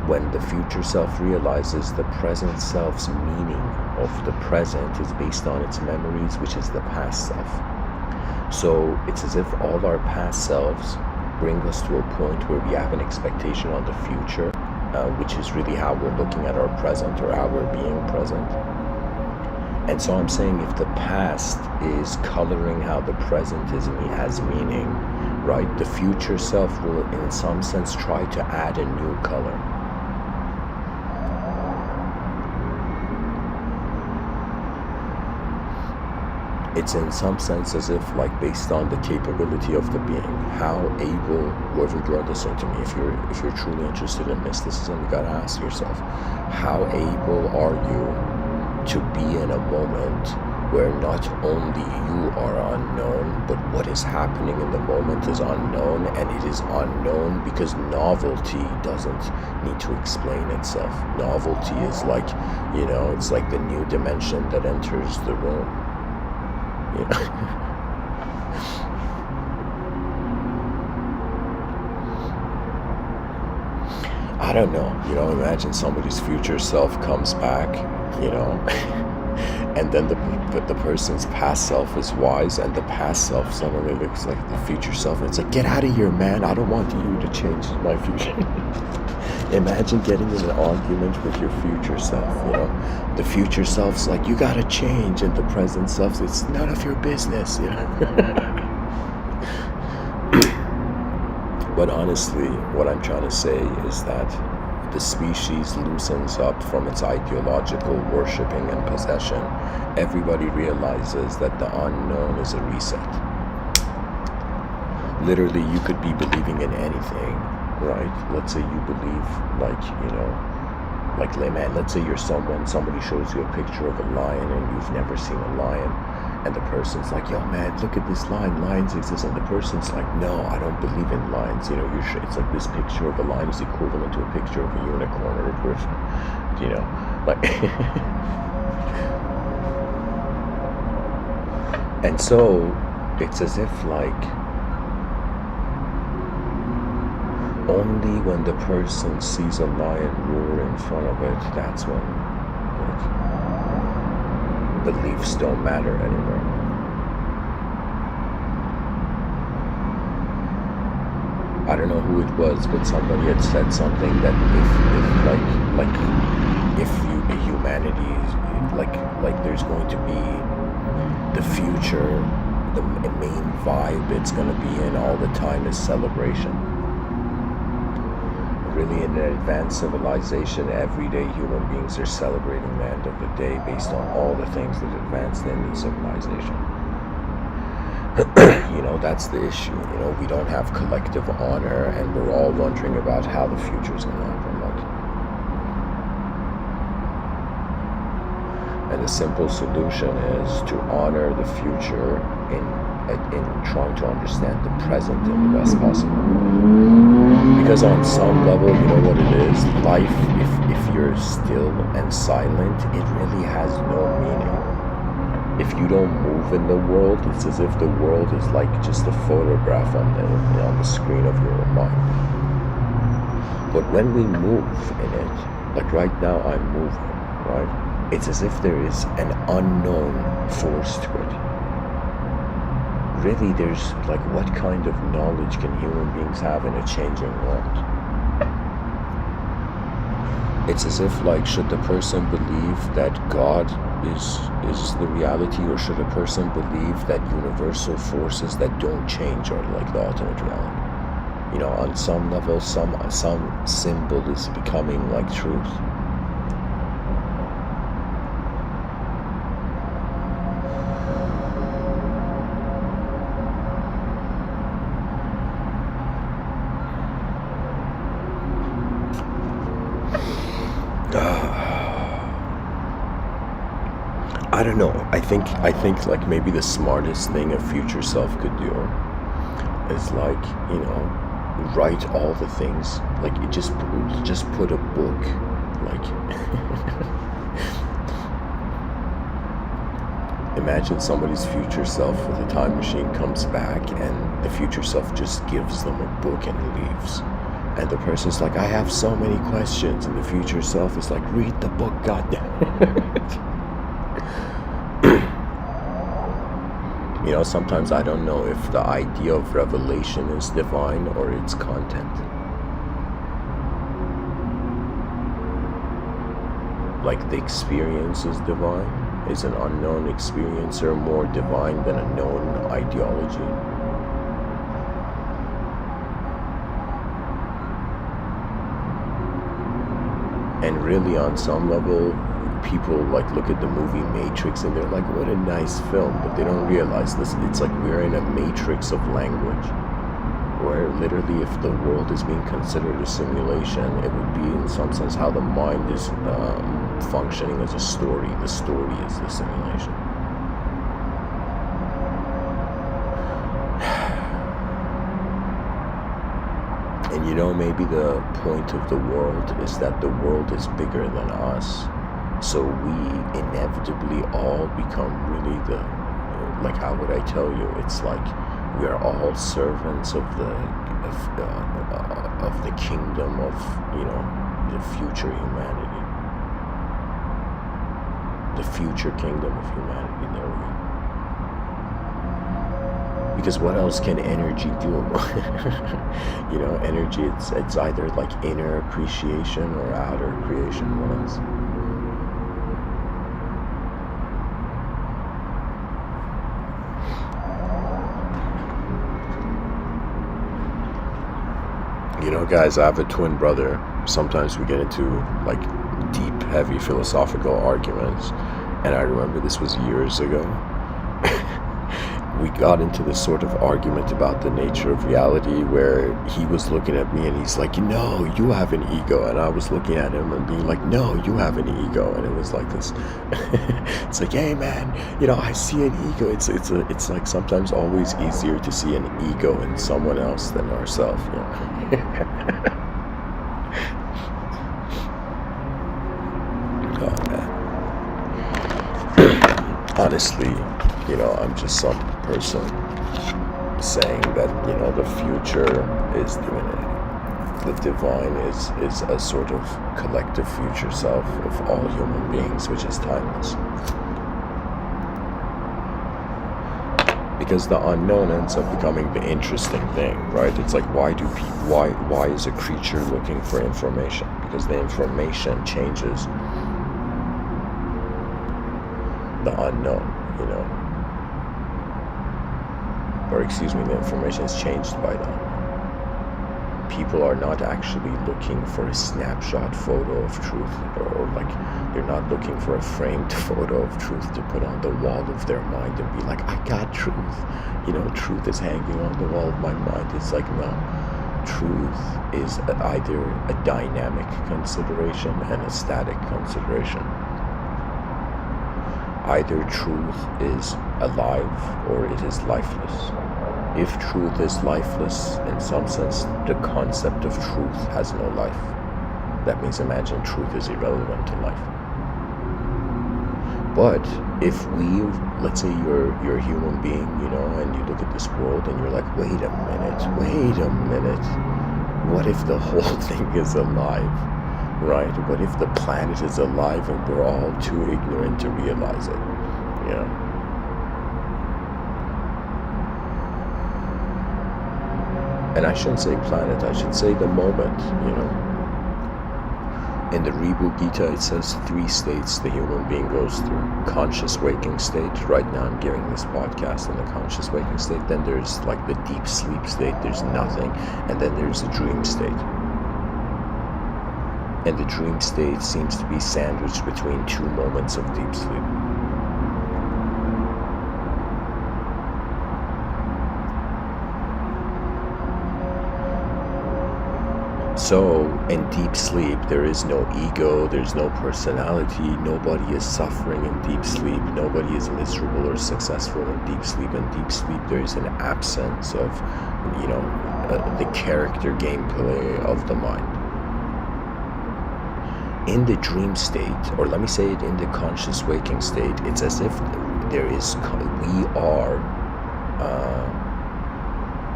When the future self realizes the present self's meaning of the present is based on its memories, which is the past self. So it's as if all our past selves bring us to a point where we have an expectation on the future, which is really how we're looking at our present, or how we're being present. And so I'm saying, if the past is coloring how the present has meaning, right, the future self will in some sense try to add a new color. It's in some sense as if, like, based on the capability of the being, how able, whoever you are listening to me, if you're truly interested in mysticism, you gotta ask yourself, how able are you to be in a moment where not only you are unknown, but what is happening in the moment is unknown, and it is unknown because novelty doesn't need to explain itself. Novelty is like, it's like the new dimension that enters the room. I don't know, imagine somebody's future self comes back, and then the person's past self is wise, and the past self suddenly looks like the future self, and it's like, get out of here, man, I don't want you to change my future. Imagine getting in an argument with your future self, the future self's like, you gotta change, and the present self, it's none of your business, But honestly, what I'm trying to say is that the species loosens up from its ideological worshipping and possession. Everybody realizes that the unknown is a reset. Literally, you could be believing in anything, right? Let's say you believe, man, let's say you're somebody shows you a picture of a lion and you've never seen a lion, and the person's like, yo man, look at this lion, lions exist, and the person's like, no, I don't believe in lions, it's like this picture of a lion is equivalent to a picture of a unicorn or a griffin, and so it's as if only when the person sees a lion roar in front of it, that's when beliefs don't matter anymore. I don't know who it was, but somebody had said something that if humanity, there's going to be the future, the main vibe it's going to be in all the time is celebration. Really, in an advanced civilization, everyday human beings are celebrating the end of the day based on all the things that advanced in the civilization. That's the issue. We don't have collective honor, and we're all wondering about how the future's going to happen. And the simple solution is to honor the future in trying to understand the present in the best possible way. Because on some level, you know what it is? Life, if you're still and silent, it really has no meaning. If you don't move in the world, it's as if the world is like just a photograph on the screen of your mind. But when we move in it, like right now I'm moving, right? it's as if there is an unknown force to it. Really, there's like, what kind of knowledge can human beings have in a changing world? It's as if, like, should the person believe that God is the reality, or should a person believe that universal forces that don't change are like the ultimate reality? You know, on some level, some symbol is becoming like truth. I don't know. I think like maybe the smartest thing a future self could do is, like, you know, write all the things. Like, it just put a book, like imagine somebody's future self with a time machine comes back, and the future self just gives them a book and leaves. And the person's like, I have so many questions, and the future self is like, read the book, goddammit. You know, sometimes I don't know if the idea of revelation is divine or its content. Like, the experience is divine. Is an unknown experiencer more divine than a known ideology? And really, on some level, people like look at the movie Matrix and they're like, what a nice film, but they don't realize this. It's like we're in a matrix of language, where literally, if the world is being considered a simulation, it would be in some sense how the mind is functioning as a story. The story is the simulation. And you know, maybe the point of the world is that the world is bigger than us. So we inevitably all become really the, like, how would I tell you? It's like we are all servants of the kingdom of, you know, the future humanity, the future kingdom of humanity. There we go. Because what else can energy do? You know, energy, it's either like inner appreciation or outer creation. What else? You know, guys, I have a twin brother. Sometimes we get into like deep, heavy philosophical arguments. And I remember this was years ago. We got into this sort of argument about the nature of reality, where he was looking at me and he's like, no, you have an ego. And I was looking at him and being like, no, you have an ego. And it was like this. It's like, hey man, you know, I see an ego. It's like sometimes always easier to see an ego in someone else than ourselves, you know? Oh man. Honestly, you know, I'm just some person saying that, you know, the future is divinity. The divine is a sort of collective future self of all human beings, which is timeless. Because the unknown ends up becoming the interesting thing, right? It's like, why is a creature looking for information? Because the information changes the unknown, you know. Or excuse me, the information is changed by that. People are not actually looking for a snapshot photo of truth, or like, they're not looking for a framed photo of truth to put on the wall of their mind and be like, I got truth. You know, truth is hanging on the wall of my mind. It's like, no. Truth is either a dynamic consideration and a static consideration. Either truth is alive or it is lifeless. If truth is lifeless, in some sense, the concept of truth has no life. That means, imagine truth is irrelevant to life. But if let's say you're a human being, you know, and you look at this world and you're like, wait a minute, what if the whole thing is alive? right? What if the planet is alive and we're all too ignorant to realize it? And I shouldn't say planet, I should say the moment, In the Reboot Gita, it says 3 states the human being goes through. Conscious waking state. Right now I'm giving this podcast in the conscious waking state. Then there's like the deep sleep state, there's nothing. And then there's the dream state. And the dream state seems to be sandwiched between 2 moments of deep sleep. So, in deep sleep, there is no ego, there's no personality, nobody is suffering in deep sleep, nobody is miserable or successful in deep sleep. In deep sleep, there is an absence of, the character gameplay of the mind. In the dream state, or let me say it in the conscious waking state, it's as if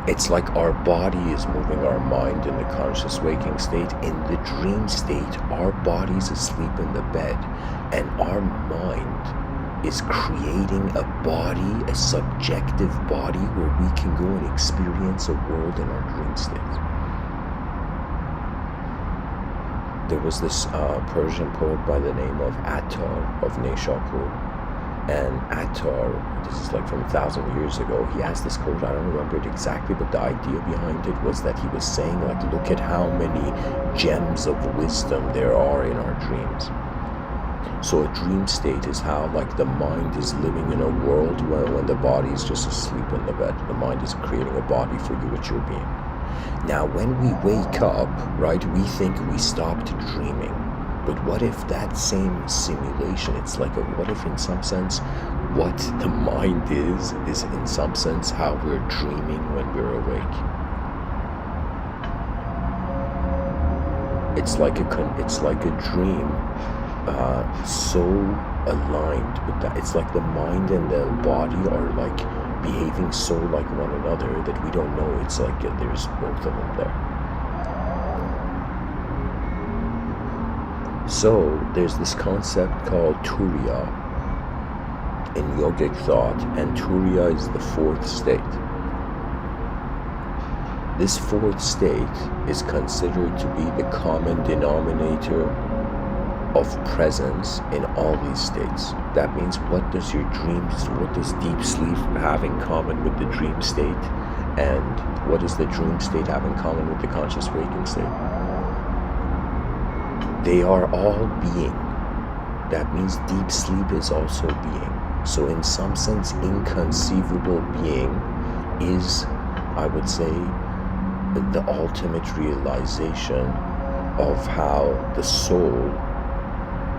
it's like our body is moving our mind in the conscious waking state. In the dream state, our body's asleep in the bed, and our mind is creating a body, a subjective body, where we can go and experience a world in our dream state. There was this Persian poet by the name of Attar of Nishapur. And Attar, this is like from 1,000 years ago, he has this quote, I don't remember it exactly, but the idea behind it was that he was saying, like, look at how many gems of wisdom there are in our dreams. So a dream state is how, like, the mind is living in a world where when the body is just asleep in the bed, the mind is creating a body for you with your being. Now, when we wake up, right, we think we stopped dreaming. But what if that same simulation, it's like what if in some sense what the mind is in some sense how we're dreaming when we're awake? It's like a dream so aligned with that. It's like the mind and the body are like behaving so like one another that we don't know. It's like there's both of them there. So there's this concept called Turiya in yogic thought, and Turiya is the 4th state. This 4th state is considered to be the common denominator of presence in all these states. That means what does deep sleep have in common with the dream state, and what does the dream state have in common with the conscious waking state? They are all being. That means deep sleep is also being. So in some sense, inconceivable being is, I would say, the ultimate realization of how the soul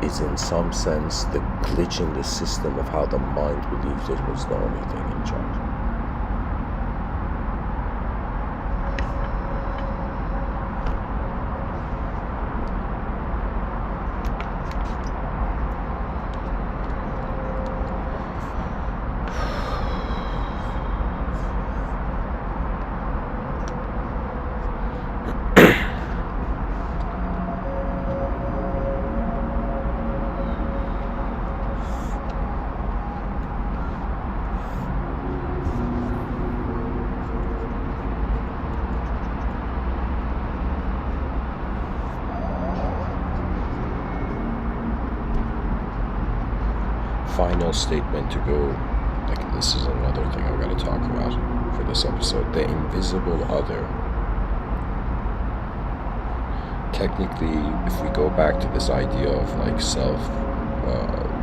is in some sense the glitch in the system of how the mind believed it was the only thing in charge. Final statement to go, like, this is another thing I've got to talk about for this episode. The invisible other. Technically, if we go back to this idea of like self,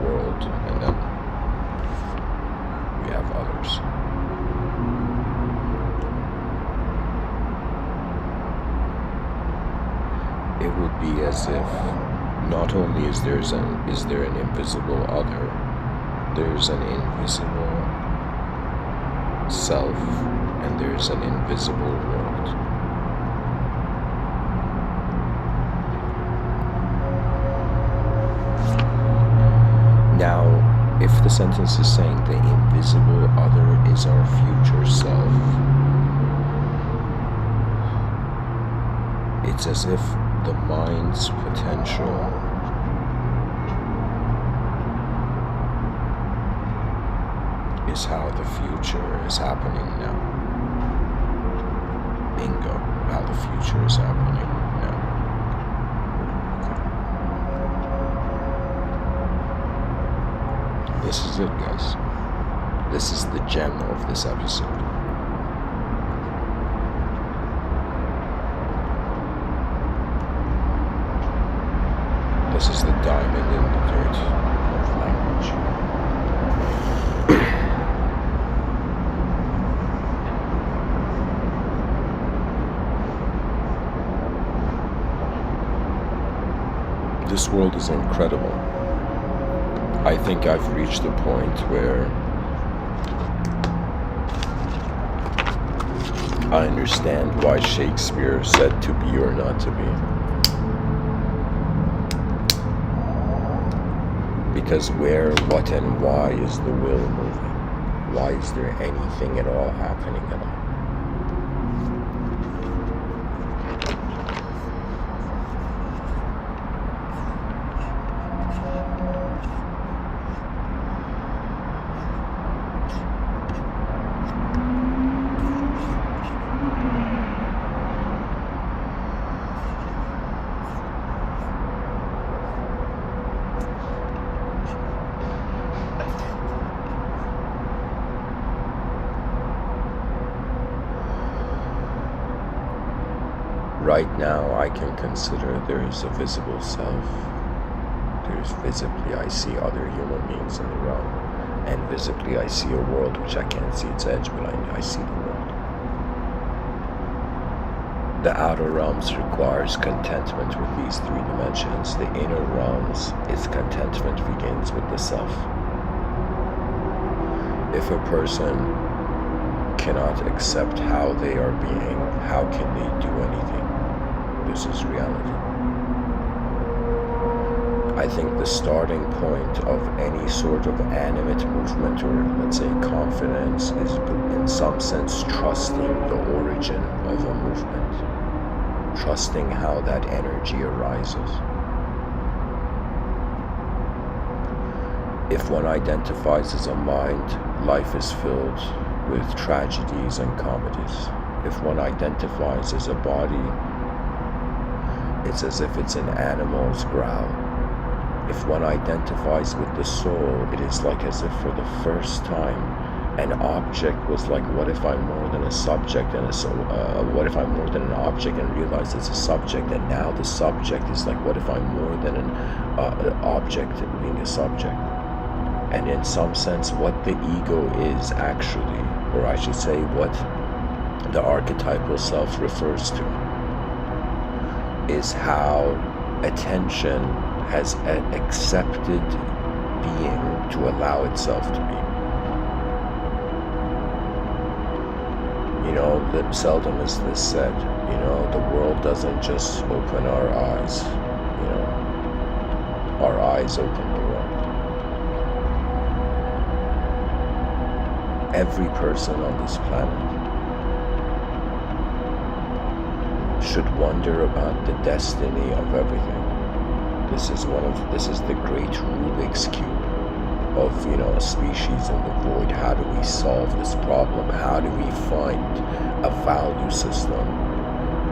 world, and then we have others. It would be as if not only is there an invisible other, there's an invisible self, and there's an invisible world. Now, if the sentence is saying the invisible other is our future self, it's as if The mind's potential is how the future is happening now. Bingo, how the future is happening now. Okay. This is it, guys. This is the gem of this episode. This is the diamond in the dirt of language. This world is incredible. I think I've reached a point where I understand why Shakespeare said to be or not to be. Because where, what, and why is the will moving? Why is there anything at all happening at all? Right now, I can consider there is a visible self. There's visibly, I see other human beings in the realm. And visibly, I see a world which I can't see its edge, but I see the world. The outer realms requires contentment with these three dimensions. The inner realms, its contentment begins with the self. If a person cannot accept how they are being, how can they do anything? This is reality. I think the starting point of any sort of animate movement, or let's say confidence, is in some sense trusting the origin of a movement, trusting how that energy arises. If one identifies as a mind, life is filled with tragedies and comedies. If one identifies as a body, it's as if it's an animal's growl. If one identifies with the soul, it is like as if for the first time an object was like, what if I'm more than a subject and what if I'm more than an object and realize it's a subject, and now the subject is like, what if I'm more than an object being a subject? And in some sense, what the ego is actually, or I should say what the archetypal-self refers to, is how attention has accepted being to allow itself to be. You know, seldom is this said, you know, the world doesn't just open our eyes, you know, our eyes open the world. Every person on this planet should wonder about the destiny of everything. This is the great Rubik's Cube of, you know, a species in the void. How do we solve this problem? How do we find a value system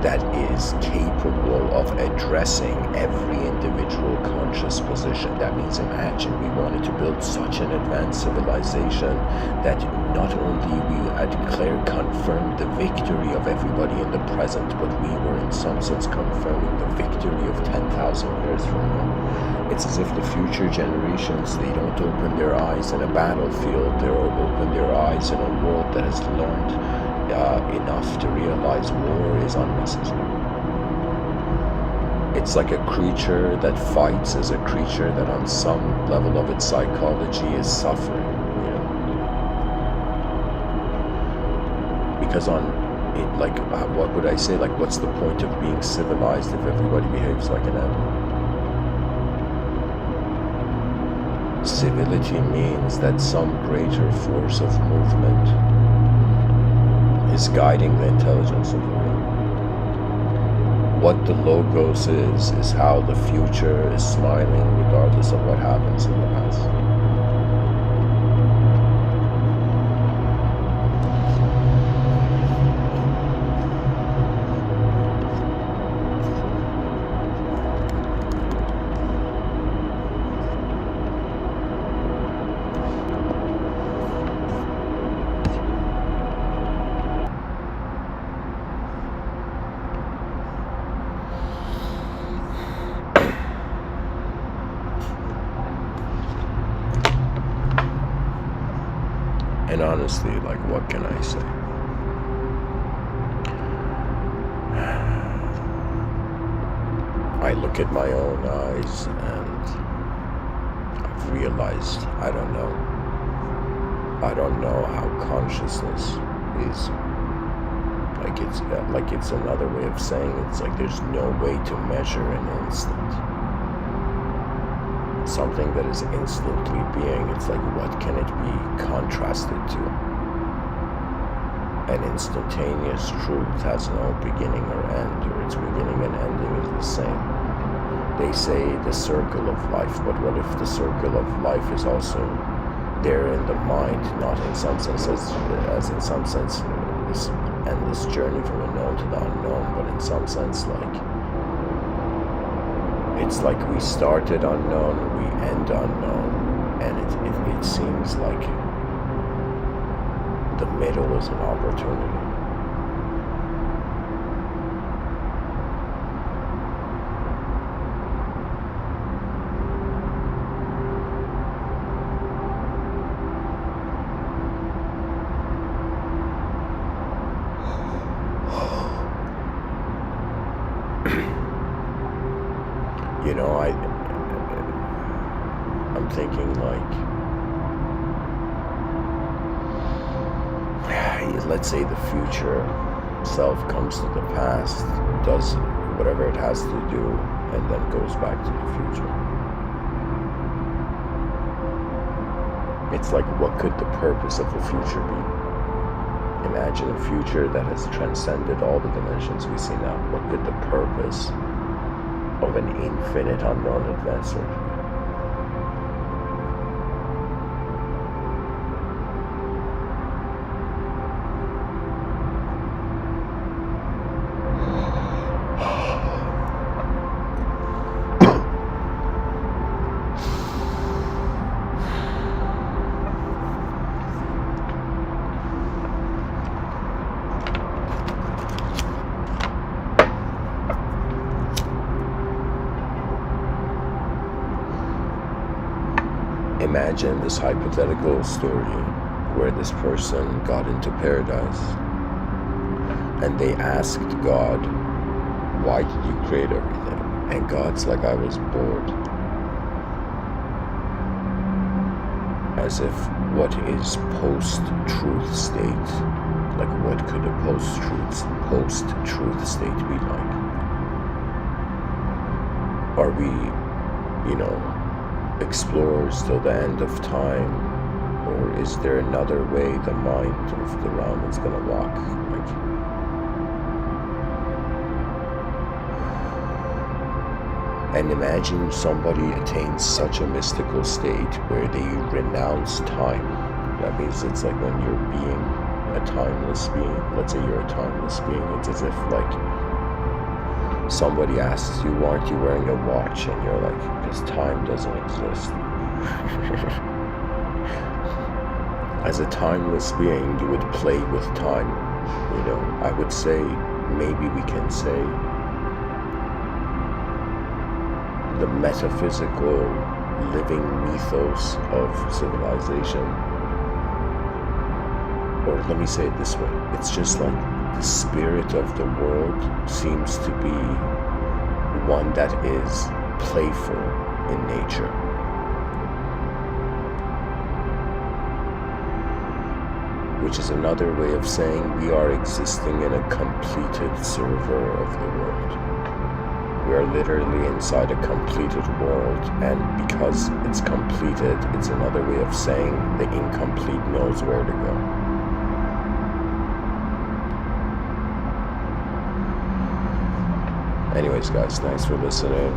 that is capable of addressing every individual conscious position? That means, imagine we wanted to build such an advanced civilization that not only we confirmed the victory of everybody in the present, but we were in some sense confirming the victory of 10,000 years from now. It's as if the future generations, they don't open their eyes in a battlefield, they open their eyes in a world that has learned enough to realize war is unnecessary. It's like a creature that fights is a creature that on some level of its psychology is suffering, you know. Because what would I say, like, what's the point of being civilized if everybody behaves like an animal? Civility means that some greater force of movement is guiding the intelligence of the world. what the logos is how the future is smiling regardless of what happens in the past. And honestly, like, what can I say? I look at my own eyes and I've realized I don't know how consciousness is. Like it's another way of saying it's like there's no way to measure an instant. Something that is instantly being, it's like, what can it be contrasted to? An instantaneous truth has no beginning or end, or its beginning and ending is the same. They say the circle of life, but what if the circle of life is also there in the mind, not in some sense as in some sense this endless journey from the known to the unknown, but in some sense like it's like we started unknown, we end unknown, and it seems like the middle is an opportunity. You know, I'm thinking like, let's say the future self comes to the past, does whatever it has to do, and then goes back to the future. It's like, what could the purpose of the future be? Imagine a future that has transcended all the dimensions we see now. What could the purpose of an infinite unknown adventure? Imagine this hypothetical story where this person got into paradise and they asked God, why did you create everything? And God's like, I was bored. As if, what is post-truth state? Like, what could a post-truth state be like? Are we, explorers till the end of time, or is there another way the mind of the realm is gonna walk? And imagine somebody attains such a mystical state where they renounce time. That means it's like when you're being a timeless being. Let's say you're a timeless being. It's as if like somebody asks you, why aren't you wearing a watch? And you're like, because time doesn't exist. As a timeless being, you would play with time. I would say, maybe we can say, the metaphysical living mythos of civilization. Or let me say it this way, it's just like the spirit of the world seems to be one that is playful in nature. Which is another way of saying we are existing in a completed server of the world. We are literally inside a completed world, and because it's completed, it's another way of saying the incomplete knows where to go. Anyways, guys, thanks for listening.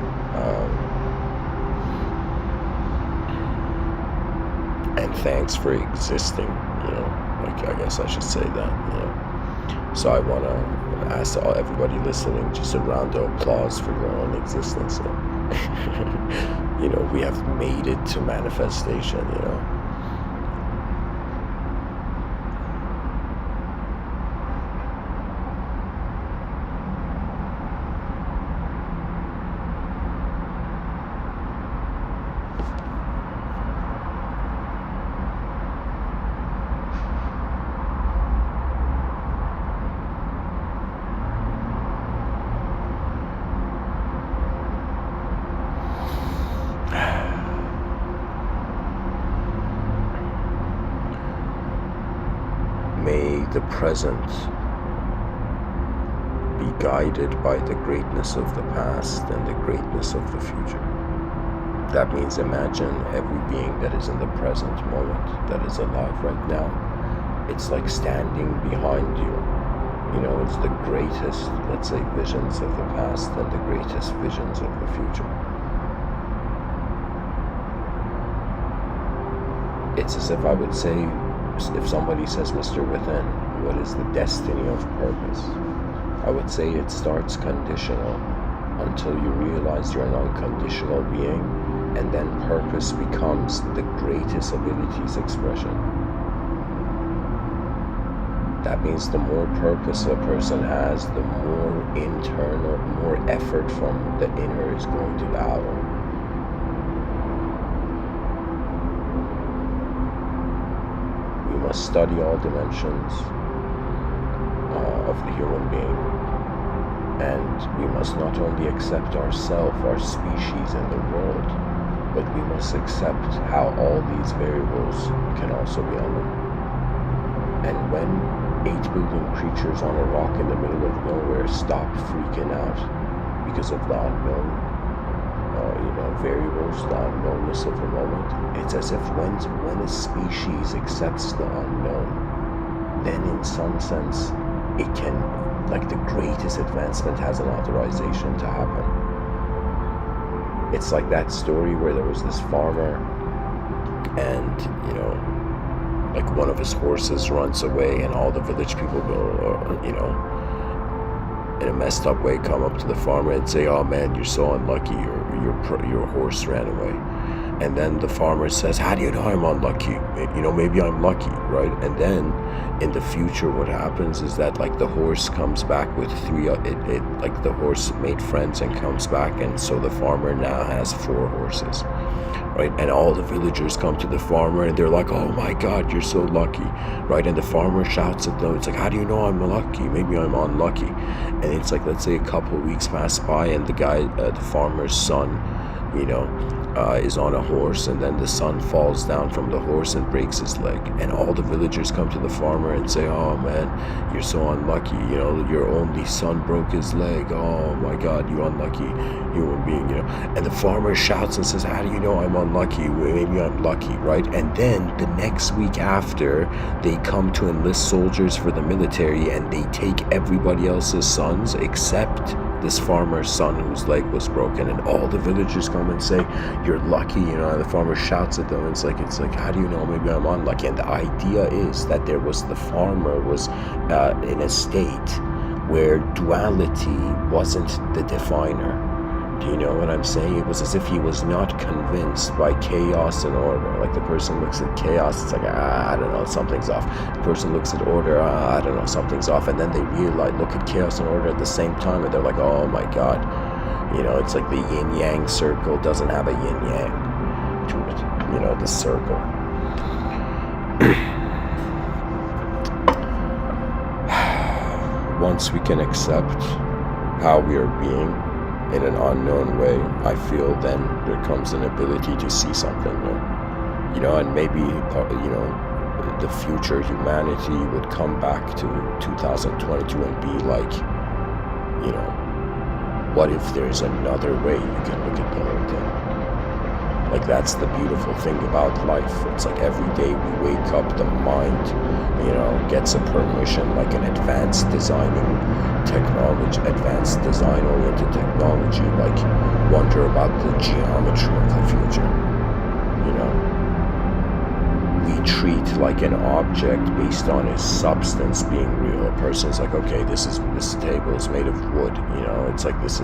And thanks for existing, like, I guess I should say that, So I want to ask everybody listening just a round of applause for your own existence. We have made it to manifestation, May the present be guided by the greatness of the past and the greatness of the future. That means imagine every being that is in the present moment, that is alive right now. It's like standing behind you. It's the greatest, let's say, visions of the past and the greatest visions of the future. It's as if I would say, if somebody says, Mr.Within, what is the destiny of purpose? I would say it starts conditional until you realize you're an unconditional being, and then purpose becomes the greatest abilities expression. That means the more purpose a person has, the more effort from the inner is going to the outer. We must study all dimensions of the human being, and we must not only accept ourselves, our species, and the world, but we must accept how all these variables can also be unknown. And when 8 billion creatures on a rock in the middle of nowhere stop freaking out because of the unknown, variables, the unknownness of the moment, it's as if when a species accepts the unknown, then in some sense it can, like, the greatest advancement has an authorization to happen. It's like that story where there was this farmer and, like, one of his horses runs away and all the village people go, in a messed up way, come up to the farmer and say, oh man, you're so unlucky, your horse ran away. And then the farmer says, how do you know I'm unlucky? Maybe I'm lucky, right? And then in the future, what happens is that, like, the horse comes back with like, the horse made friends and comes back, and so the farmer now has 4 horses, right? And all the villagers come to the farmer and they're like, oh my God, you're so lucky, right? And the farmer shouts at them, it's like, how do you know I'm lucky? Maybe I'm unlucky. And it's like, let's say a couple of weeks pass by and the guy, the farmer's son, is on a horse, and then the son falls down from the horse and breaks his leg, and all the villagers come to the farmer and say, oh man, you're so unlucky, your only son broke his leg, oh my God, you unlucky human being, and the farmer shouts and says, how do you know I'm unlucky? Maybe I'm lucky, right? And then the next week after, they come to enlist soldiers for the military, and they take everybody else's sons except this farmer's son whose leg was broken, and all the villagers come and say, you're lucky, and the farmer shouts at them, and it's like, how do you know? Maybe I'm unlucky. And the idea is that the farmer was in a state where duality wasn't the definer. Do you know what I'm saying? It was as if he was not convinced by chaos and order. Like, the person looks at chaos, it's like, I don't know, something's off. The person looks at order, I don't know, something's off. And then they realize, look at chaos and order at the same time, and they're like, oh my God. It's like the yin-yang circle doesn't have a yin-yang to it, the circle. Once we can accept how we are being in an unknown way, I feel then there comes an ability to see something new. And maybe, the future humanity would come back to 2022 and be like, what if there's another way you can look at the whole thing? Like, that's the beautiful thing about life. It's like every day we wake up, the mind, gets a permission, like an advanced design oriented technology, like wonder about the geometry of the future. We treat like an object based on its substance being real. A person's like, okay, this table is made of wood, it's like it's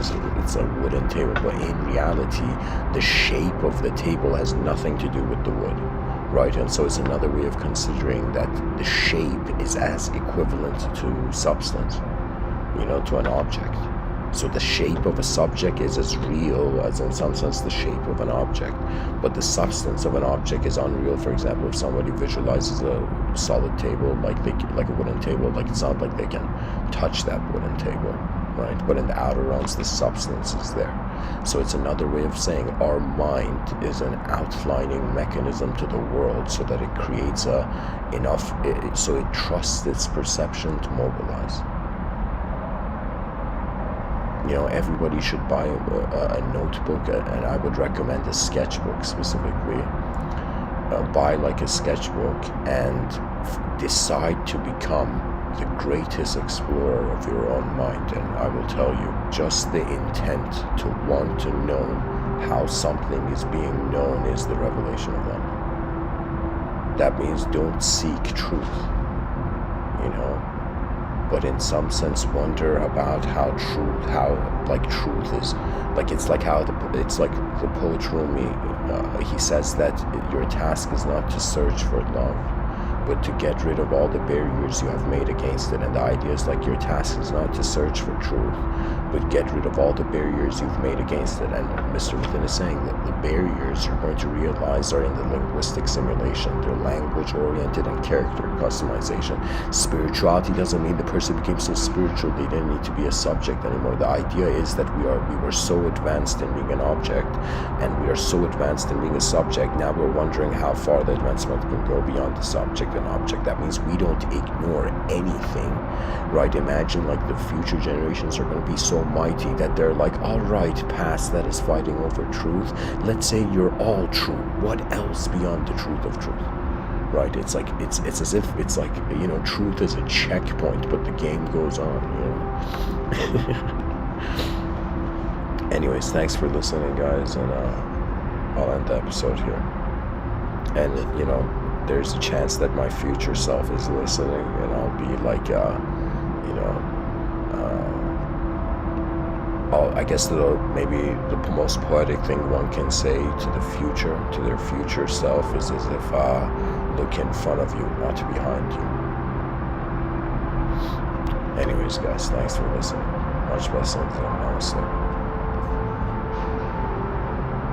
a wooden table, but in reality the shape of the table has nothing to do with the wood, right? And so it's another way of considering that the shape is as equivalent to substance, to an object. So the shape of a subject is as real as, in some sense, the shape of an object, but the substance of an object is unreal. For example, if somebody visualizes a solid table, like a wooden table, like it's not like they can touch that wooden table, right? But in the outer realms, the substance is there. So it's another way of saying our mind is an outlining mechanism to the world, so that it creates so it trusts its perception to mobilize. Everybody should buy a notebook, and I would recommend a sketchbook specifically. Buy like a sketchbook and decide to become the greatest explorer of your own mind. And I will tell you, just the intent to want to know how something is being known is the revelation of one. That means don't seek truth, but in some sense wonder about how truth is, like it's like the poet Rumi, he says that your task is not to search for love, but to get rid of all the barriers you have made against it. And the idea is like your task is not to search for truth, but get rid of all the barriers you've made against it. And Mr. Within is saying that the barriers you're going to realize are in the linguistic simulation. They're language-oriented and character customization. Spirituality doesn't mean the person became so spiritual they didn't need to be a subject anymore. The idea is that we were so advanced in being an object, and we are so advanced in being a subject. Now we're wondering how far the advancement can go beyond the subject and object. That means we don't ignore anything, right? Imagine like the future generations are going to be so mighty that they're like, all right, past that is fighting over truth, let's say you're all true. What else beyond the truth of truth, right? It's like it's as if it's like, truth is a checkpoint, but the game goes on. Anyways, thanks for listening, guys, and I'll end the episode here. And there's a chance that my future self is listening, and I'll be like, I guess maybe the most poetic thing one can say to their future self is as if, look in front of you, not behind you. Anyways, guys, thanks for listening. Much blessings and namaste.